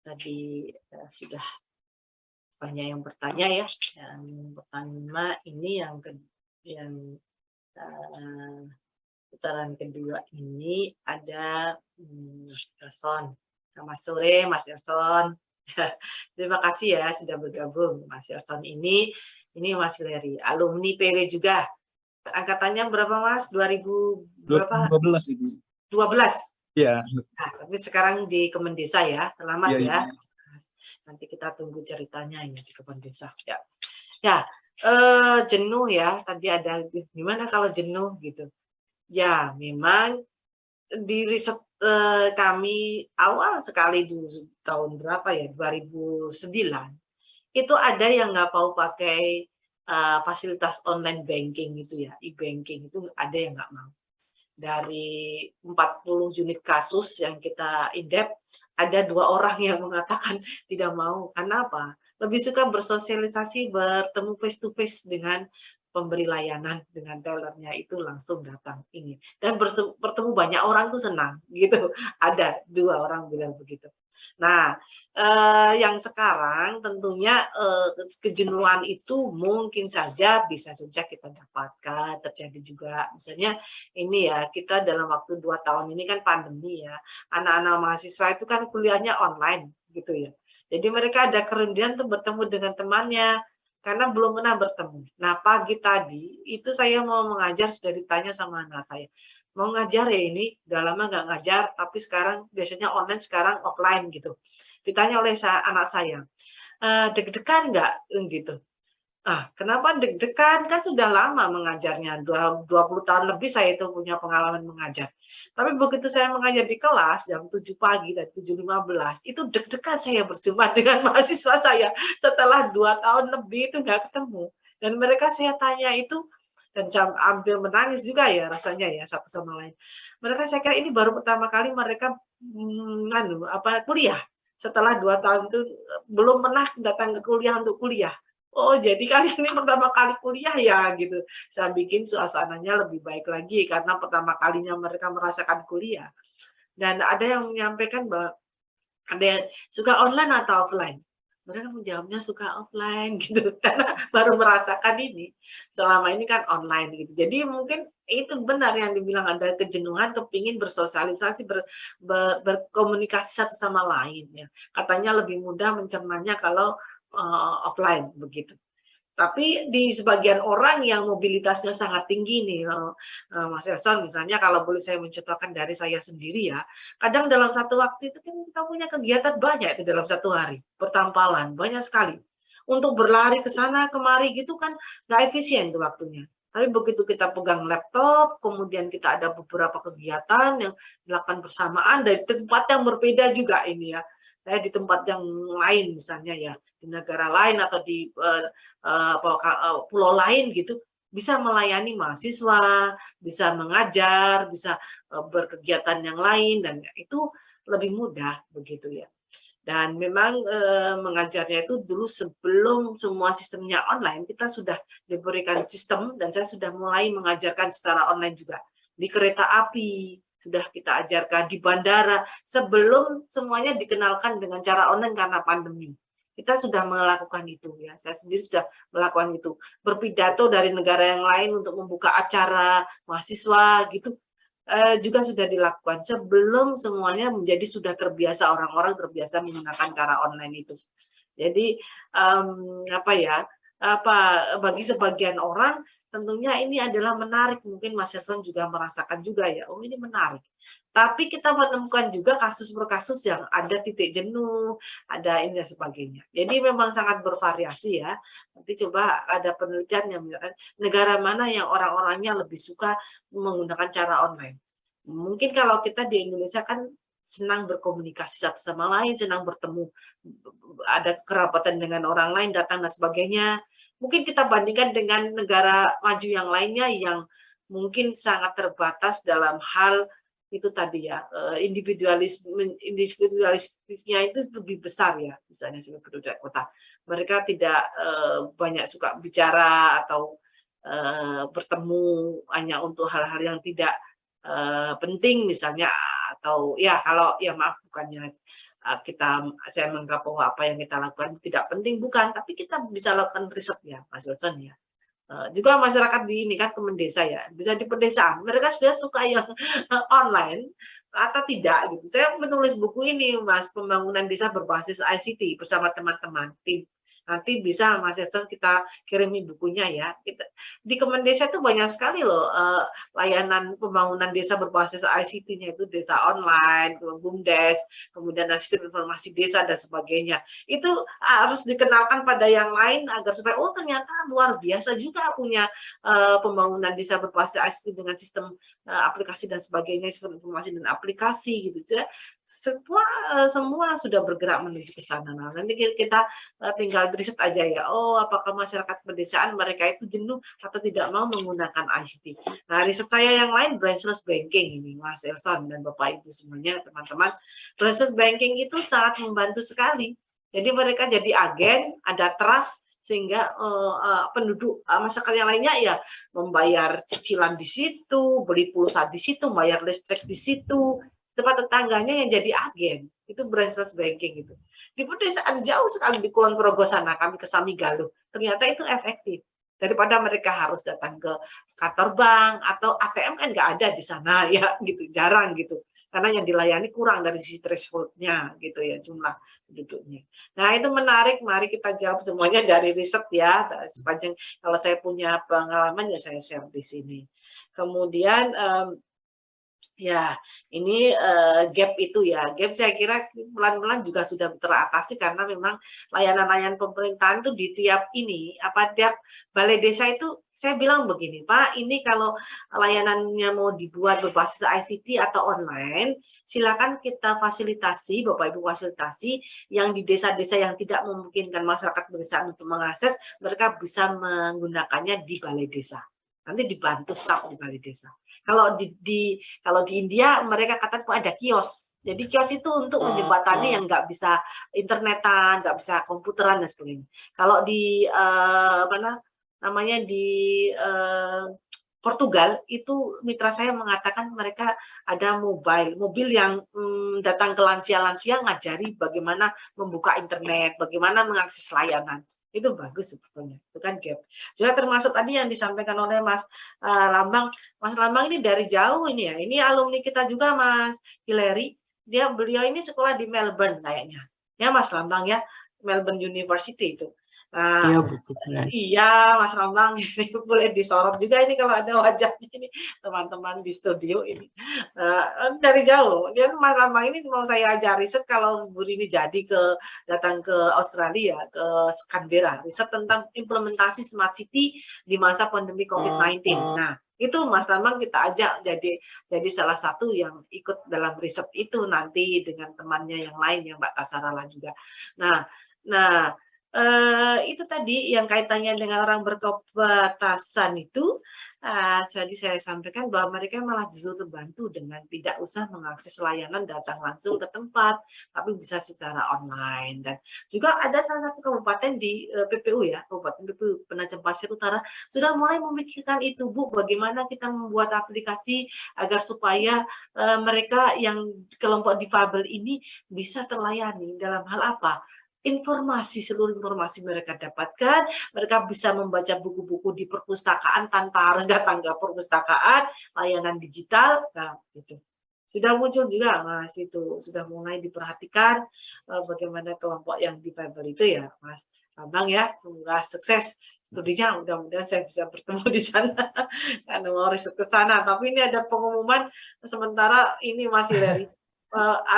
Tadi sudah banyak yang bertanya ya. Yang pertama ini yang putaran kedua ini ada Elson. Selamat sore Mas Elson. Terima kasih ya sudah bergabung Mas Elson ini Mas Hileri, alumni PW juga. Angkatannya berapa Mas? 2000 berapa? 2012 itu. 12. Iya. Nah, tapi sekarang di Kemendesa ya. Selamat ya. Nanti kita tunggu ceritanya ini di Kemendesa ya. Ya, jenuh ya. Tadi ada gimana kalau jenuh gitu. Ya, memang di riset kami awal sekali di tahun berapa ya? 2009. Itu ada yang nggak mau pakai fasilitas online banking gitu ya, e-banking itu ada yang nggak mau. Dari 40 unit kasus yang kita indep, ada 2 orang yang mengatakan tidak mau. Karena apa? Lebih suka bersosialisasi, bertemu face to face dengan pemberi layanan, dengan tellernya itu langsung datang ini. Dan bertemu banyak orang tuh senang gitu. Ada 2 orang bilang begitu. Nah, yang sekarang tentunya kejenuhan itu mungkin saja bisa saja kita dapatkan, terjadi juga. Misalnya ini ya, kita dalam waktu 2 tahun ini kan pandemi ya, anak-anak mahasiswa itu kan kuliahnya online gitu ya. Jadi mereka ada kerinduan untuk bertemu dengan temannya, karena belum pernah bertemu. Nah, pagi tadi itu saya mau mengajar, sudah ditanya sama anak saya, mau ngajar ya ini, udah lama nggak ngajar, tapi sekarang biasanya online, sekarang offline gitu. Ditanya oleh anak saya, deg-degan nggak? Gitu. Ah, kenapa deg-degan? Kan sudah lama mengajarnya, 20 tahun lebih saya itu punya pengalaman mengajar. Tapi begitu saya mengajar di kelas, jam 7 pagi dan 7.15, itu deg-degan saya berjumpa dengan mahasiswa saya. Setelah 2 tahun lebih itu nggak ketemu. Dan mereka saya tanya itu, dan hampir menangis juga ya rasanya ya satu sama lain. Mereka saya kira ini baru pertama kali mereka kuliah. Setelah 2 tahun itu belum pernah datang ke kuliah untuk kuliah. Oh, jadi kalian ini pertama kali kuliah ya gitu. Saya bikin suasananya lebih baik lagi karena pertama kalinya mereka merasakan kuliah. Dan ada yang menyampaikan bahwa ada yang suka online atau offline. Mereka menjawabnya suka offline gitu karena baru merasakan ini. Selama ini kan online gitu. Jadi mungkin itu benar yang dibilang ada kejenuhan, kepingin bersosialisasi, berkomunikasi satu sama lain ya. Katanya lebih mudah mencernanya kalau offline begitu. Tapi di sebagian orang yang mobilitasnya sangat tinggi nih, Mas Elson, misalnya kalau boleh saya mencontohkan dari saya sendiri ya, kadang dalam satu waktu itu kan kita punya kegiatan banyak itu dalam satu hari, bertampalan, banyak sekali. Untuk berlari ke sana kemari gitu kan nggak efisien tuh waktunya. Tapi begitu kita pegang laptop, kemudian kita ada beberapa kegiatan yang dilakukan bersamaan dari tempat yang berbeda juga ini ya. Saya di tempat yang lain misalnya ya, di negara lain atau di pulau lain gitu, bisa melayani mahasiswa, bisa mengajar, bisa berkegiatan yang lain, dan itu lebih mudah begitu ya. Dan memang mengajarnya itu dulu sebelum semua sistemnya online, kita sudah diberikan sistem dan saya sudah mulai mengajarkan secara online juga. Di kereta api, sudah kita ajarkan di bandara, sebelum semuanya dikenalkan dengan cara online karena pandemi. Kita sudah melakukan itu ya, saya sendiri sudah melakukan itu. Berpidato dari negara yang lain untuk membuka acara mahasiswa gitu, juga sudah dilakukan sebelum semuanya menjadi sudah terbiasa, orang-orang terbiasa menggunakan cara online itu. Jadi bagi sebagian orang tentunya ini adalah menarik, mungkin Mas Elson juga merasakan juga ya, oh ini menarik. Tapi kita menemukan juga kasus per kasus yang ada titik jenuh, ada ini dan sebagainya. Jadi memang sangat bervariasi ya. Nanti coba ada penelitian yang menyatakan negara mana yang orang-orangnya lebih suka menggunakan cara online. Mungkin kalau kita di Indonesia kan senang berkomunikasi satu sama lain, senang bertemu, ada kerabatan dengan orang lain, datang dan sebagainya. Mungkin kita bandingkan dengan negara maju yang lainnya yang mungkin sangat terbatas dalam hal itu tadi ya, individualistisnya itu lebih besar ya, misalnya sebagai penduduk kota. Mereka tidak banyak suka bicara atau bertemu hanya untuk hal-hal yang tidak penting misalnya, atau ya kalau ya maaf bukannya saya menganggap bahwa apa yang kita lakukan tidak penting, bukan, tapi kita bisa lakukan riset ya Mas Wilson ya. Juga masyarakat di ini kan Kemen Desa ya, bisa di pedesaan, mereka sudah suka yang online atau tidak gitu. Saya menulis buku ini Mas, pembangunan desa berbasis ICT bersama teman-teman tim. Nanti bisa Mas Wilson kita kirimi bukunya ya. Di Kemen Desa itu banyak sekali loh layanan pembangunan desa berbasis ICT-nya, itu desa online, BUMDes, kemudian sistem informasi desa dan sebagainya. Itu harus dikenalkan pada yang lain agar supaya oh ternyata luar biasa juga punya pembangunan desa berbasis ICT dengan sistem aplikasi dan sebagainya, sistem informasi dan aplikasi gitu ya. Semua sudah bergerak menuju ke sana. Nah, nanti kita tinggal riset aja ya. Oh, apakah masyarakat pedesaan mereka itu jenuh atau tidak mau menggunakan ICT. Nah, riset saya yang lain branchless banking ini, Mas Elson dan Bapak Ibu semuanya, teman-teman. Branchless banking itu sangat membantu sekali. Jadi mereka jadi agen, ada trust, sehingga penduduk masyarakat yang lainnya ya membayar cicilan di situ, beli pulsa di situ, bayar listrik di situ. Tempat tetangganya yang jadi agen, itu branchless banking itu. Di pedesaan jauh sekali di Kulon Progo sana, kami ke Samigaluh, ternyata itu efektif. Daripada mereka harus datang ke kantor bank atau ATM kan nggak ada di sana ya gitu, jarang gitu. Karena yang dilayani kurang dari sisi threshold-nya gitu ya, jumlah penduduknya. Nah, itu menarik, mari kita jawab semuanya dari riset ya. Sepanjang kalau saya punya pengalaman ya saya share di sini. Kemudian ya, ini gap itu ya. Gap saya kira pelan-pelan juga sudah teratasi karena memang layanan-layanan pemerintahan itu di tiap tiap balai desa itu saya bilang begini, Pak, ini kalau layanannya mau dibuat berbasis ICT atau online, silakan kita fasilitasi, Bapak Ibu fasilitasi yang di desa-desa yang tidak memungkinkan masyarakat pedesaan untuk mengakses, mereka bisa menggunakannya di balai desa. Nanti dibantu staf di balai desa. Kalau di India mereka katakan kok ada kios. Jadi kios itu untuk menjembatani yang nggak bisa internetan, nggak bisa komputeran dan sebagainya. Kalau di Portugal itu mitra saya mengatakan mereka ada mobil yang datang ke lansia-lansia ngajari bagaimana membuka internet, bagaimana mengakses layanan. Itu bagus sebetulnya, itu kan gap. Juga termasuk tadi yang disampaikan oleh Mas Lambang. Mas Lambang ini dari jauh ini ya, ini alumni kita juga Mas Hilary. Beliau ini sekolah di Melbourne kayaknya. Ya Mas Lambang ya, Melbourne University itu. Iya, betul. Iya, Mas Lambang, ini boleh disorot juga ini kalau ada wajahnya ini teman-teman di studio ini dari jauh. Dan Mas Lambang ini mau saya ajar riset kalau Bu Rini jadi datang ke Australia, ke Canberra, riset tentang implementasi smart city di masa pandemi COVID-19. Nah, itu Mas Lambang kita ajak jadi salah satu yang ikut dalam riset itu nanti dengan temannya yang lain, yang Mbak Tasarala juga. Nah, itu tadi yang kaitannya dengan orang berketerbatasan itu, jadi saya sampaikan bahwa mereka malah justru terbantu dengan tidak usah mengakses layanan datang langsung ke tempat, tapi bisa secara online. Dan juga ada salah satu kabupaten di PPU ya, Kabupaten PPU Penajam Pasir Utara, sudah mulai memikirkan itu Bu, bagaimana kita membuat aplikasi agar supaya mereka yang kelompok difabel ini bisa terlayani dalam hal apa? Seluruh informasi mereka dapatkan, mereka bisa membaca buku-buku di perpustakaan tanpa harus datang ke perpustakaan, layanan digital, nah gitu. Sudah muncul juga Mas, itu sudah mulai diperhatikan bagaimana kelompok yang difabel itu ya Mas Bambang ya, semoga sukses studinya, mudah-mudahan saya bisa bertemu di sana karena mau riset ke sana. Tapi ini ada pengumuman sementara ini masih dari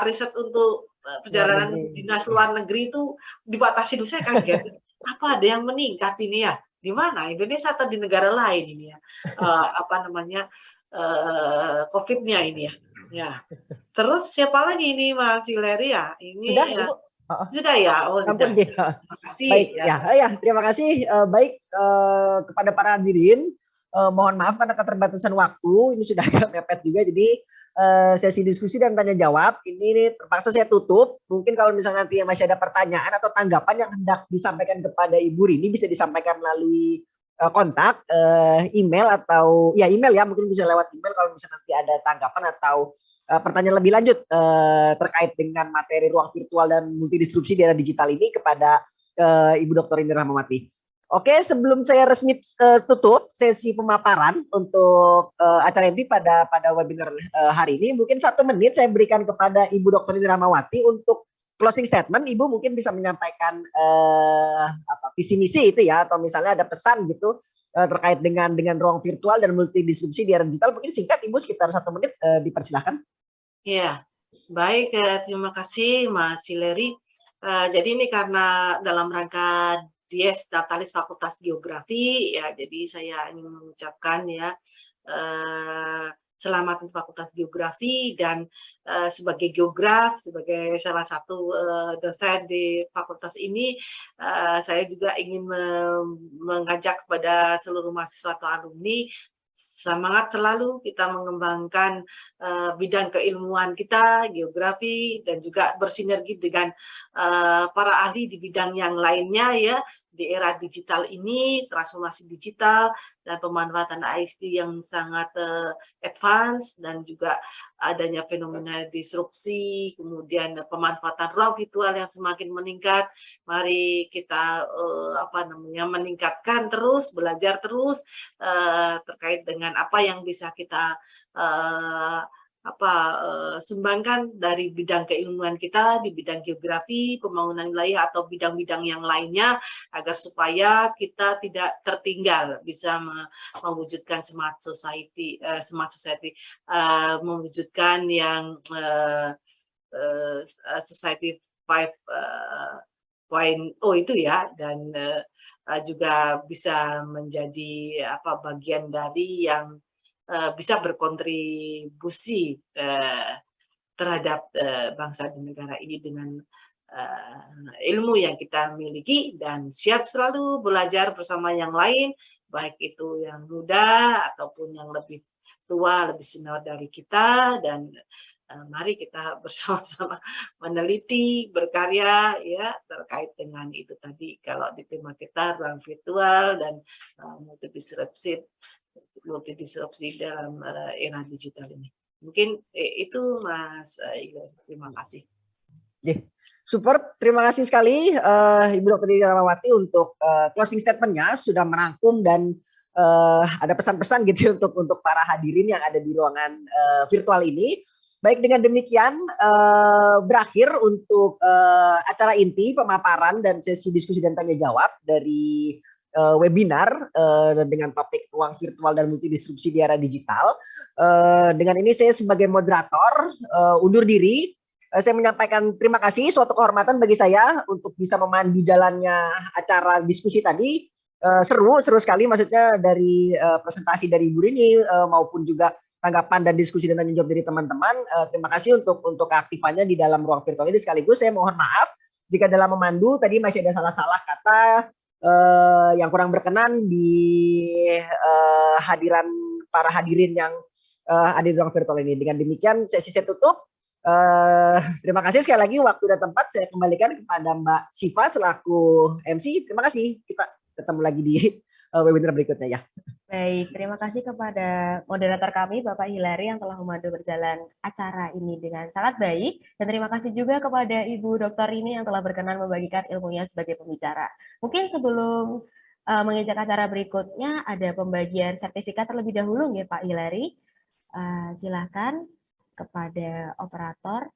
riset untuk perjalanan dinas luar negeri itu dibatasi dulu, saya kaget. Apa ada yang meningkat ini ya? Di mana? Indonesia atau di negara lain ini ya? COVID-nya ini ya. Ya. Terus siapa lagi ini Mas Hileri ya? Ini Sudah, ya. Ibu? Oh, Sudah ya? Oh, ampun, sudah. Ji. Terima kasih Baik, ya. ya, terima kasih. Baik, kepada para hadirin, mohon maaf karena keterbatasan waktu, ini sudah agak mepet juga, jadi sesi diskusi dan tanya jawab ini terpaksa saya tutup. Mungkin kalau misalnya nanti masih ada pertanyaan atau tanggapan yang hendak disampaikan kepada Ibu Rini, bisa disampaikan melalui kontak, email atau ya email ya, mungkin bisa lewat email kalau misalnya nanti ada tanggapan atau pertanyaan lebih lanjut terkait dengan materi ruang virtual dan multidisrupsi di era digital ini kepada Ibu Dr. Rini Rahmawati. Oke, sebelum saya resmi tutup sesi pemaparan untuk acara ini pada webinar hari ini, mungkin 1 menit saya berikan kepada Ibu Dr. Rini Rahmawati untuk closing statement. Ibu mungkin bisa menyampaikan visi misi itu ya, atau misalnya ada pesan gitu terkait dengan ruang virtual dan multidisrupsi di era digital. Mungkin singkat, Ibu, sekitar 1 menit, dipersilahkan. Ya, baik. Terima kasih Mas Hileri. Jadi ini karena dalam rangka Dies Natalis Fakultas Geografi, ya, jadi saya ingin mengucapkan ya selamat untuk Fakultas Geografi dan sebagai geograf, sebagai salah satu dosen di fakultas ini, saya juga ingin mengajak kepada seluruh mahasiswa atau alumni semangat selalu kita mengembangkan bidang keilmuan kita, geografi, dan juga bersinergi dengan para ahli di bidang yang lainnya ya, di era digital ini, transformasi digital, dan pemanfaatan ICT yang sangat advance, dan juga adanya fenomena disrupsi, kemudian pemanfaatan ruang virtual yang semakin meningkat. Mari kita meningkatkan terus, belajar terus terkait dengan apa yang bisa kita sumbangkan dari bidang keilmuan kita di bidang geografi, pembangunan wilayah atau bidang-bidang yang lainnya, agar supaya kita tidak tertinggal bisa mewujudkan smart society, mewujudkan yang society 5.0 itu ya, dan juga bisa menjadi bagian dari yang bisa berkontribusi terhadap bangsa dan negara ini dengan ilmu yang kita miliki, dan siap selalu belajar bersama yang lain, baik itu yang muda ataupun yang lebih tua, lebih senior dari kita, dan mari kita bersama-sama meneliti, berkarya ya terkait dengan itu tadi. Kalau di tema kita ruang virtual dan multidisrupsi dalam era digital ini. Mungkin itu Mas Ilham. Terima kasih. Support, terima kasih sekali Ibu Dr. Rini Rahmawati untuk closing statement-nya, sudah merangkum dan ada pesan-pesan gitu untuk para hadirin yang ada di ruangan virtual ini. Baik, dengan demikian berakhir untuk acara inti pemaparan dan sesi diskusi dan tanya jawab dari webinar dengan topik ruang virtual dan multidisrupsi di era digital. Dengan ini saya sebagai moderator undur diri. Saya menyampaikan terima kasih, suatu kehormatan bagi saya untuk bisa memandu jalannya acara diskusi tadi. Seru sekali, maksudnya dari presentasi dari Ibu Rini maupun juga tanggapan dan diskusi dan tanya jawab dari teman-teman. Terima kasih untuk keaktifannya di dalam ruang virtual ini. Sekaligus saya mohon maaf jika dalam memandu tadi masih ada salah-salah kata yang kurang berkenan di hadiran para hadirin yang ada di ruang virtual ini. Dengan demikian sesi saya tutup. Terima kasih sekali lagi, waktu dan tempat saya kembalikan kepada Mbak Siva selaku MC. Terima kasih, kita ketemu lagi di webinar berikutnya ya. Baik, terima kasih kepada moderator kami Bapak Hileri yang telah memandu berjalan acara ini dengan sangat baik, dan terima kasih juga kepada Ibu Dr. Rini yang telah berkenan membagikan ilmunya sebagai pembicara. Mungkin sebelum mengejak acara berikutnya ada pembagian sertifikat terlebih dahulu ya Pak Hileri. Silakan kepada operator.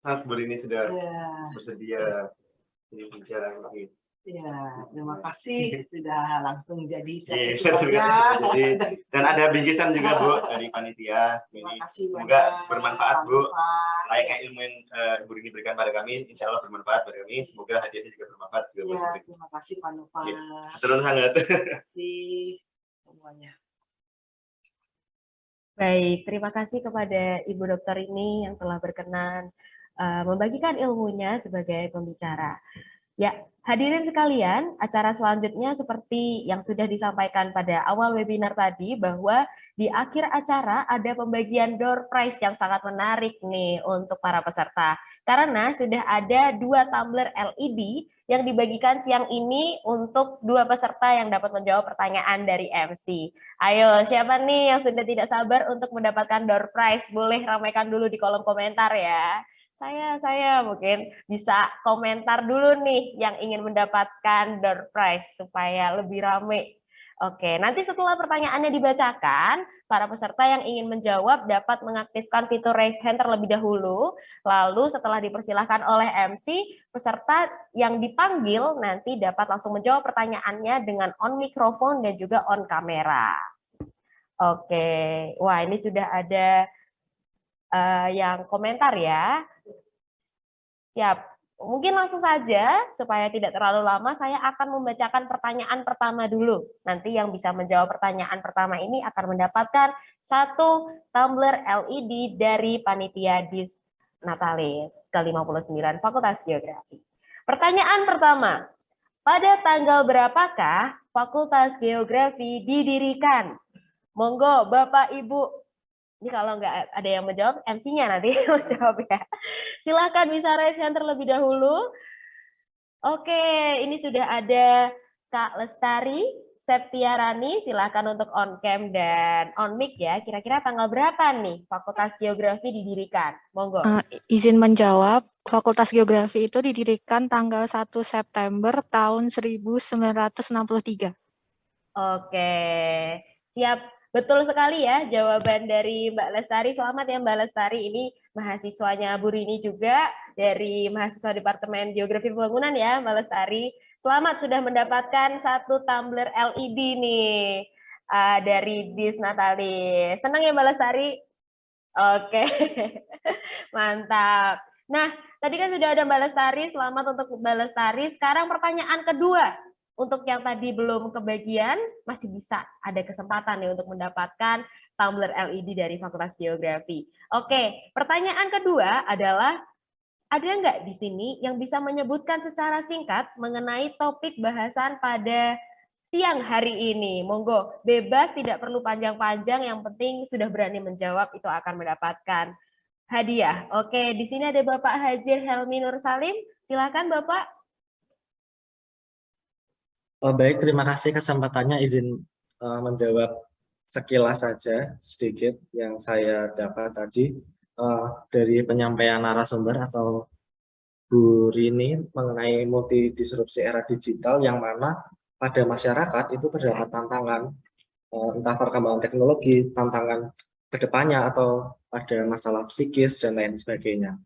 Bu Rini sudah bersedia jadi bicara lagi. Ya, terima kasih sudah langsung jadi Jadi, sertifikatnya. dan ada bingkisan juga Bu dari panitia. Terima Ini kasih semoga banyak, bermanfaat Bu. Pak. Layaknya ilmu yang Ibu Rini berikan pada kami, insya Allah bermanfaat pada kami. Semoga hadiahnya juga bermanfaat juga buat Ya, Bu Rini. terima kasih Pak Nova. Ya, terus sangat. Terima kasih semuanya. Baik, terima kasih kepada Ibu Dokter ini yang telah berkenan membagikan ilmunya sebagai pembicara. Ya, hadirin sekalian, acara selanjutnya seperti yang sudah disampaikan pada awal webinar tadi, bahwa di akhir acara ada pembagian door prize yang sangat menarik nih untuk para peserta. Karena sudah ada 2 tumbler LED yang dibagikan siang ini untuk 2 peserta yang dapat menjawab pertanyaan dari MC. Ayo, siapa nih yang sudah tidak sabar untuk mendapatkan door prize? Boleh ramaikan dulu di kolom komentar ya. Saya mungkin bisa komentar dulu nih yang ingin mendapatkan door prize supaya lebih rame. Oke, nanti setelah pertanyaannya dibacakan, para peserta yang ingin menjawab dapat mengaktifkan fitur raise hand terlebih dahulu. Lalu setelah dipersilahkan oleh MC, peserta yang dipanggil nanti dapat langsung menjawab pertanyaannya dengan on mikrofon dan juga on kamera. Oke, wah ini sudah ada yang komentar ya. Siap. Mungkin langsung saja, supaya tidak terlalu lama, saya akan membacakan pertanyaan pertama dulu. Nanti yang bisa menjawab pertanyaan pertama ini akan mendapatkan 1 tumbler LED dari Panitia Dis Natalis ke-59 Fakultas Geografi. Pertanyaan pertama, pada tanggal berapakah Fakultas Geografi didirikan? Monggo, Bapak, Ibu. Ini kalau nggak ada yang menjawab, MC-nya nanti menjawab ya. Silakan bisa raise hand terlebih dahulu. Oke, ini sudah ada Kak Lestari Septiarani. Silakan untuk on cam dan on mic ya. Kira-kira tanggal berapa nih Fakultas Geografi didirikan? Monggo. Izin menjawab, Fakultas Geografi itu didirikan tanggal 1 September tahun 1963. Oke, siap. Betul sekali ya jawaban dari Mbak Lestari. Selamat ya Mbak Lestari, ini mahasiswanya Bu Rini juga dari mahasiswa Departemen Geografi Pembangunan ya Mbak Lestari. Selamat sudah mendapatkan 1 tumbler LED nih dari Dis Natalis. Senang ya Mbak Lestari? Oke, mantap. Nah, tadi kan sudah ada Mbak Lestari, selamat untuk Mbak Lestari. Sekarang pertanyaan kedua. Untuk yang tadi belum kebagian, masih bisa ada kesempatan nih untuk mendapatkan tumbler LED dari Fakultas Geografi. Oke, pertanyaan kedua adalah, ada nggak di sini yang bisa menyebutkan secara singkat mengenai topik bahasan pada siang hari ini? Monggo, bebas, tidak perlu panjang-panjang, yang penting sudah berani menjawab, itu akan mendapatkan hadiah. Oke, di sini ada Bapak Hajir Helmi Nur Salim. Silakan Bapak. Baik, terima kasih kesempatannya. Izin menjawab sekilas saja sedikit yang saya dapat tadi dari penyampaian narasumber atau Bu Rini mengenai multidisrupsi era digital, yang mana pada masyarakat itu terdapat tantangan entah perkembangan teknologi, tantangan kedepannya, atau pada masalah psikis dan lain sebagainya.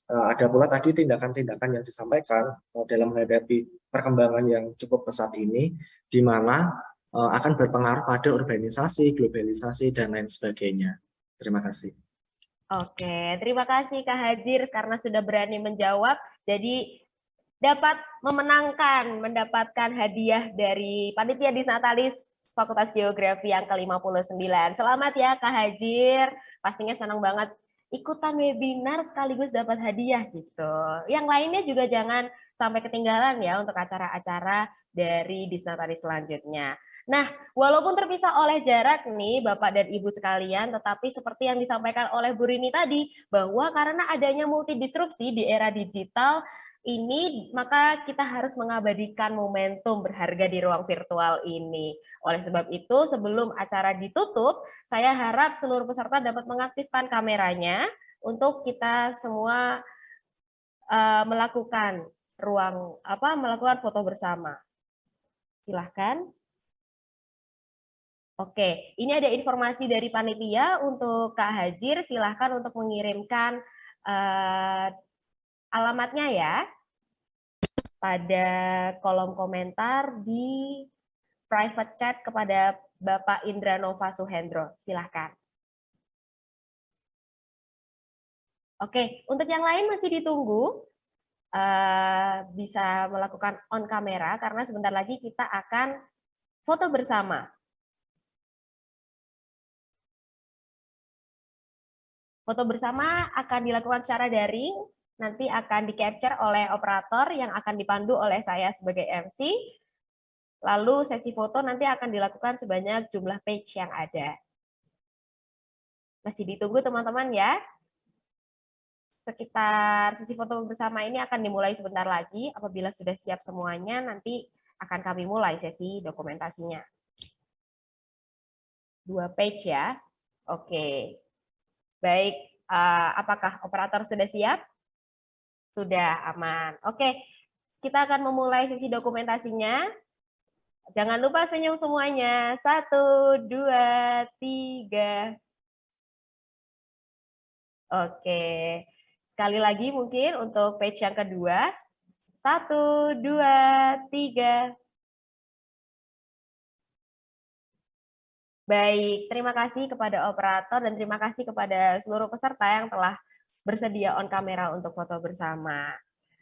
Ada pula tadi tindakan-tindakan yang disampaikan dalam menghadapi perkembangan yang cukup pesat ini, di mana akan berpengaruh pada urbanisasi, globalisasi, dan lain sebagainya. Terima kasih. Oke, terima kasih Kak Hajir karena sudah berani menjawab. Jadi dapat mendapatkan hadiah dari Panitia Dis Natalis Fakultas Geografi yang ke-59. Selamat ya Kak Hajir, pastinya senang banget ikutan webinar sekaligus dapat hadiah gitu. Yang lainnya juga jangan sampai ketinggalan ya untuk acara-acara dari Dis Natalis selanjutnya. Nah, walaupun terpisah oleh jarak nih Bapak dan Ibu sekalian, tetapi seperti yang disampaikan oleh Bu Rini tadi, bahwa karena adanya multidisrupsi di era digital ini, maka kita harus mengabadikan momentum berharga di ruang virtual ini. Oleh sebab itu, sebelum acara ditutup, saya harap seluruh peserta dapat mengaktifkan kameranya untuk kita semua melakukan foto bersama. Silahkan. Oke, ini ada informasi dari panitia untuk Kak Hajir. Silahkan untuk mengirimkan alamatnya ya. pada kolom komentar di private chat kepada Bapak Indra Nova Suhendro. Silahkan. Oke, untuk yang lain masih ditunggu. Bisa melakukan on kamera karena sebentar lagi kita akan foto bersama. Foto bersama akan dilakukan secara daring, nanti akan di-capture oleh operator yang akan dipandu oleh saya sebagai MC. Lalu sesi foto nanti akan dilakukan sebanyak jumlah page yang ada. Masih ditunggu teman-teman ya. Sekitar sesi foto bersama ini akan dimulai sebentar lagi. Apabila sudah siap semuanya, nanti akan kami mulai sesi dokumentasinya. 2 page ya. Oke. Baik, apakah operator sudah siap? Sudah, aman. Oke, kita akan memulai sesi dokumentasinya. Jangan lupa senyum semuanya. 1, 2, 3. Oke. Sekali lagi mungkin untuk page yang kedua. 1, 2, 3. Baik, terima kasih kepada operator dan terima kasih kepada seluruh peserta yang telah bersedia on kamera untuk foto bersama.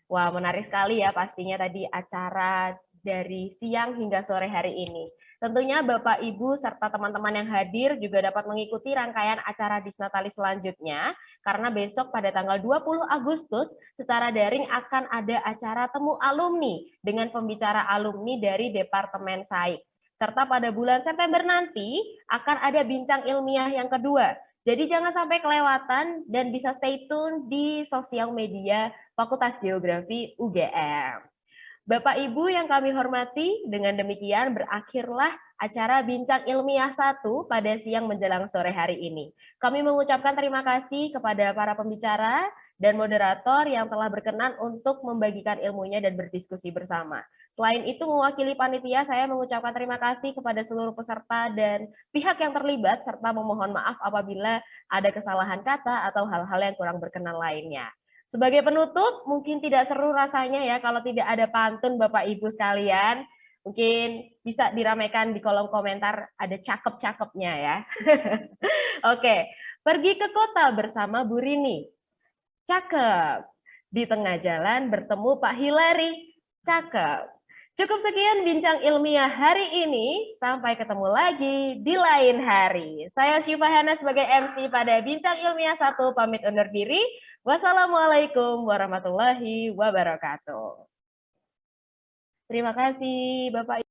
Wah, menarik sekali ya pastinya tadi acara dari siang hingga sore hari ini. Tentunya Bapak, Ibu, serta teman-teman yang hadir juga dapat mengikuti rangkaian acara Disnatalis selanjutnya, karena besok pada tanggal 20 Agustus secara daring akan ada acara temu alumni dengan pembicara alumni dari Departemen Saik. Serta pada bulan September nanti akan ada bincang ilmiah yang kedua. Jadi jangan sampai kelewatan dan bisa stay tune di sosial media Fakultas Geografi UGM. Bapak Ibu yang kami hormati, dengan demikian berakhirlah acara Bincang Ilmiah 1 pada siang menjelang sore hari ini. Kami mengucapkan terima kasih kepada para pembicara dan moderator yang telah berkenan untuk membagikan ilmunya dan berdiskusi bersama. Selain itu, mewakili panitia, saya mengucapkan terima kasih kepada seluruh peserta dan pihak yang terlibat, serta memohon maaf apabila ada kesalahan kata atau hal-hal yang kurang berkenan lainnya. Sebagai penutup, mungkin tidak seru rasanya ya kalau tidak ada pantun Bapak Ibu sekalian. Mungkin bisa diramaikan di kolom komentar, ada cakep-cakepnya ya. Oke, pergi ke kota bersama Bu Rini. Cakep. Di tengah jalan bertemu Pak Hilary. Cakep. Cukup sekian bincang ilmiah hari ini. Sampai ketemu lagi di lain hari. Saya Syifa Hana sebagai MC pada Bincang Ilmiah 1 pamit undur diri. Wassalamualaikum warahmatullahi wabarakatuh. Terima kasih Bapak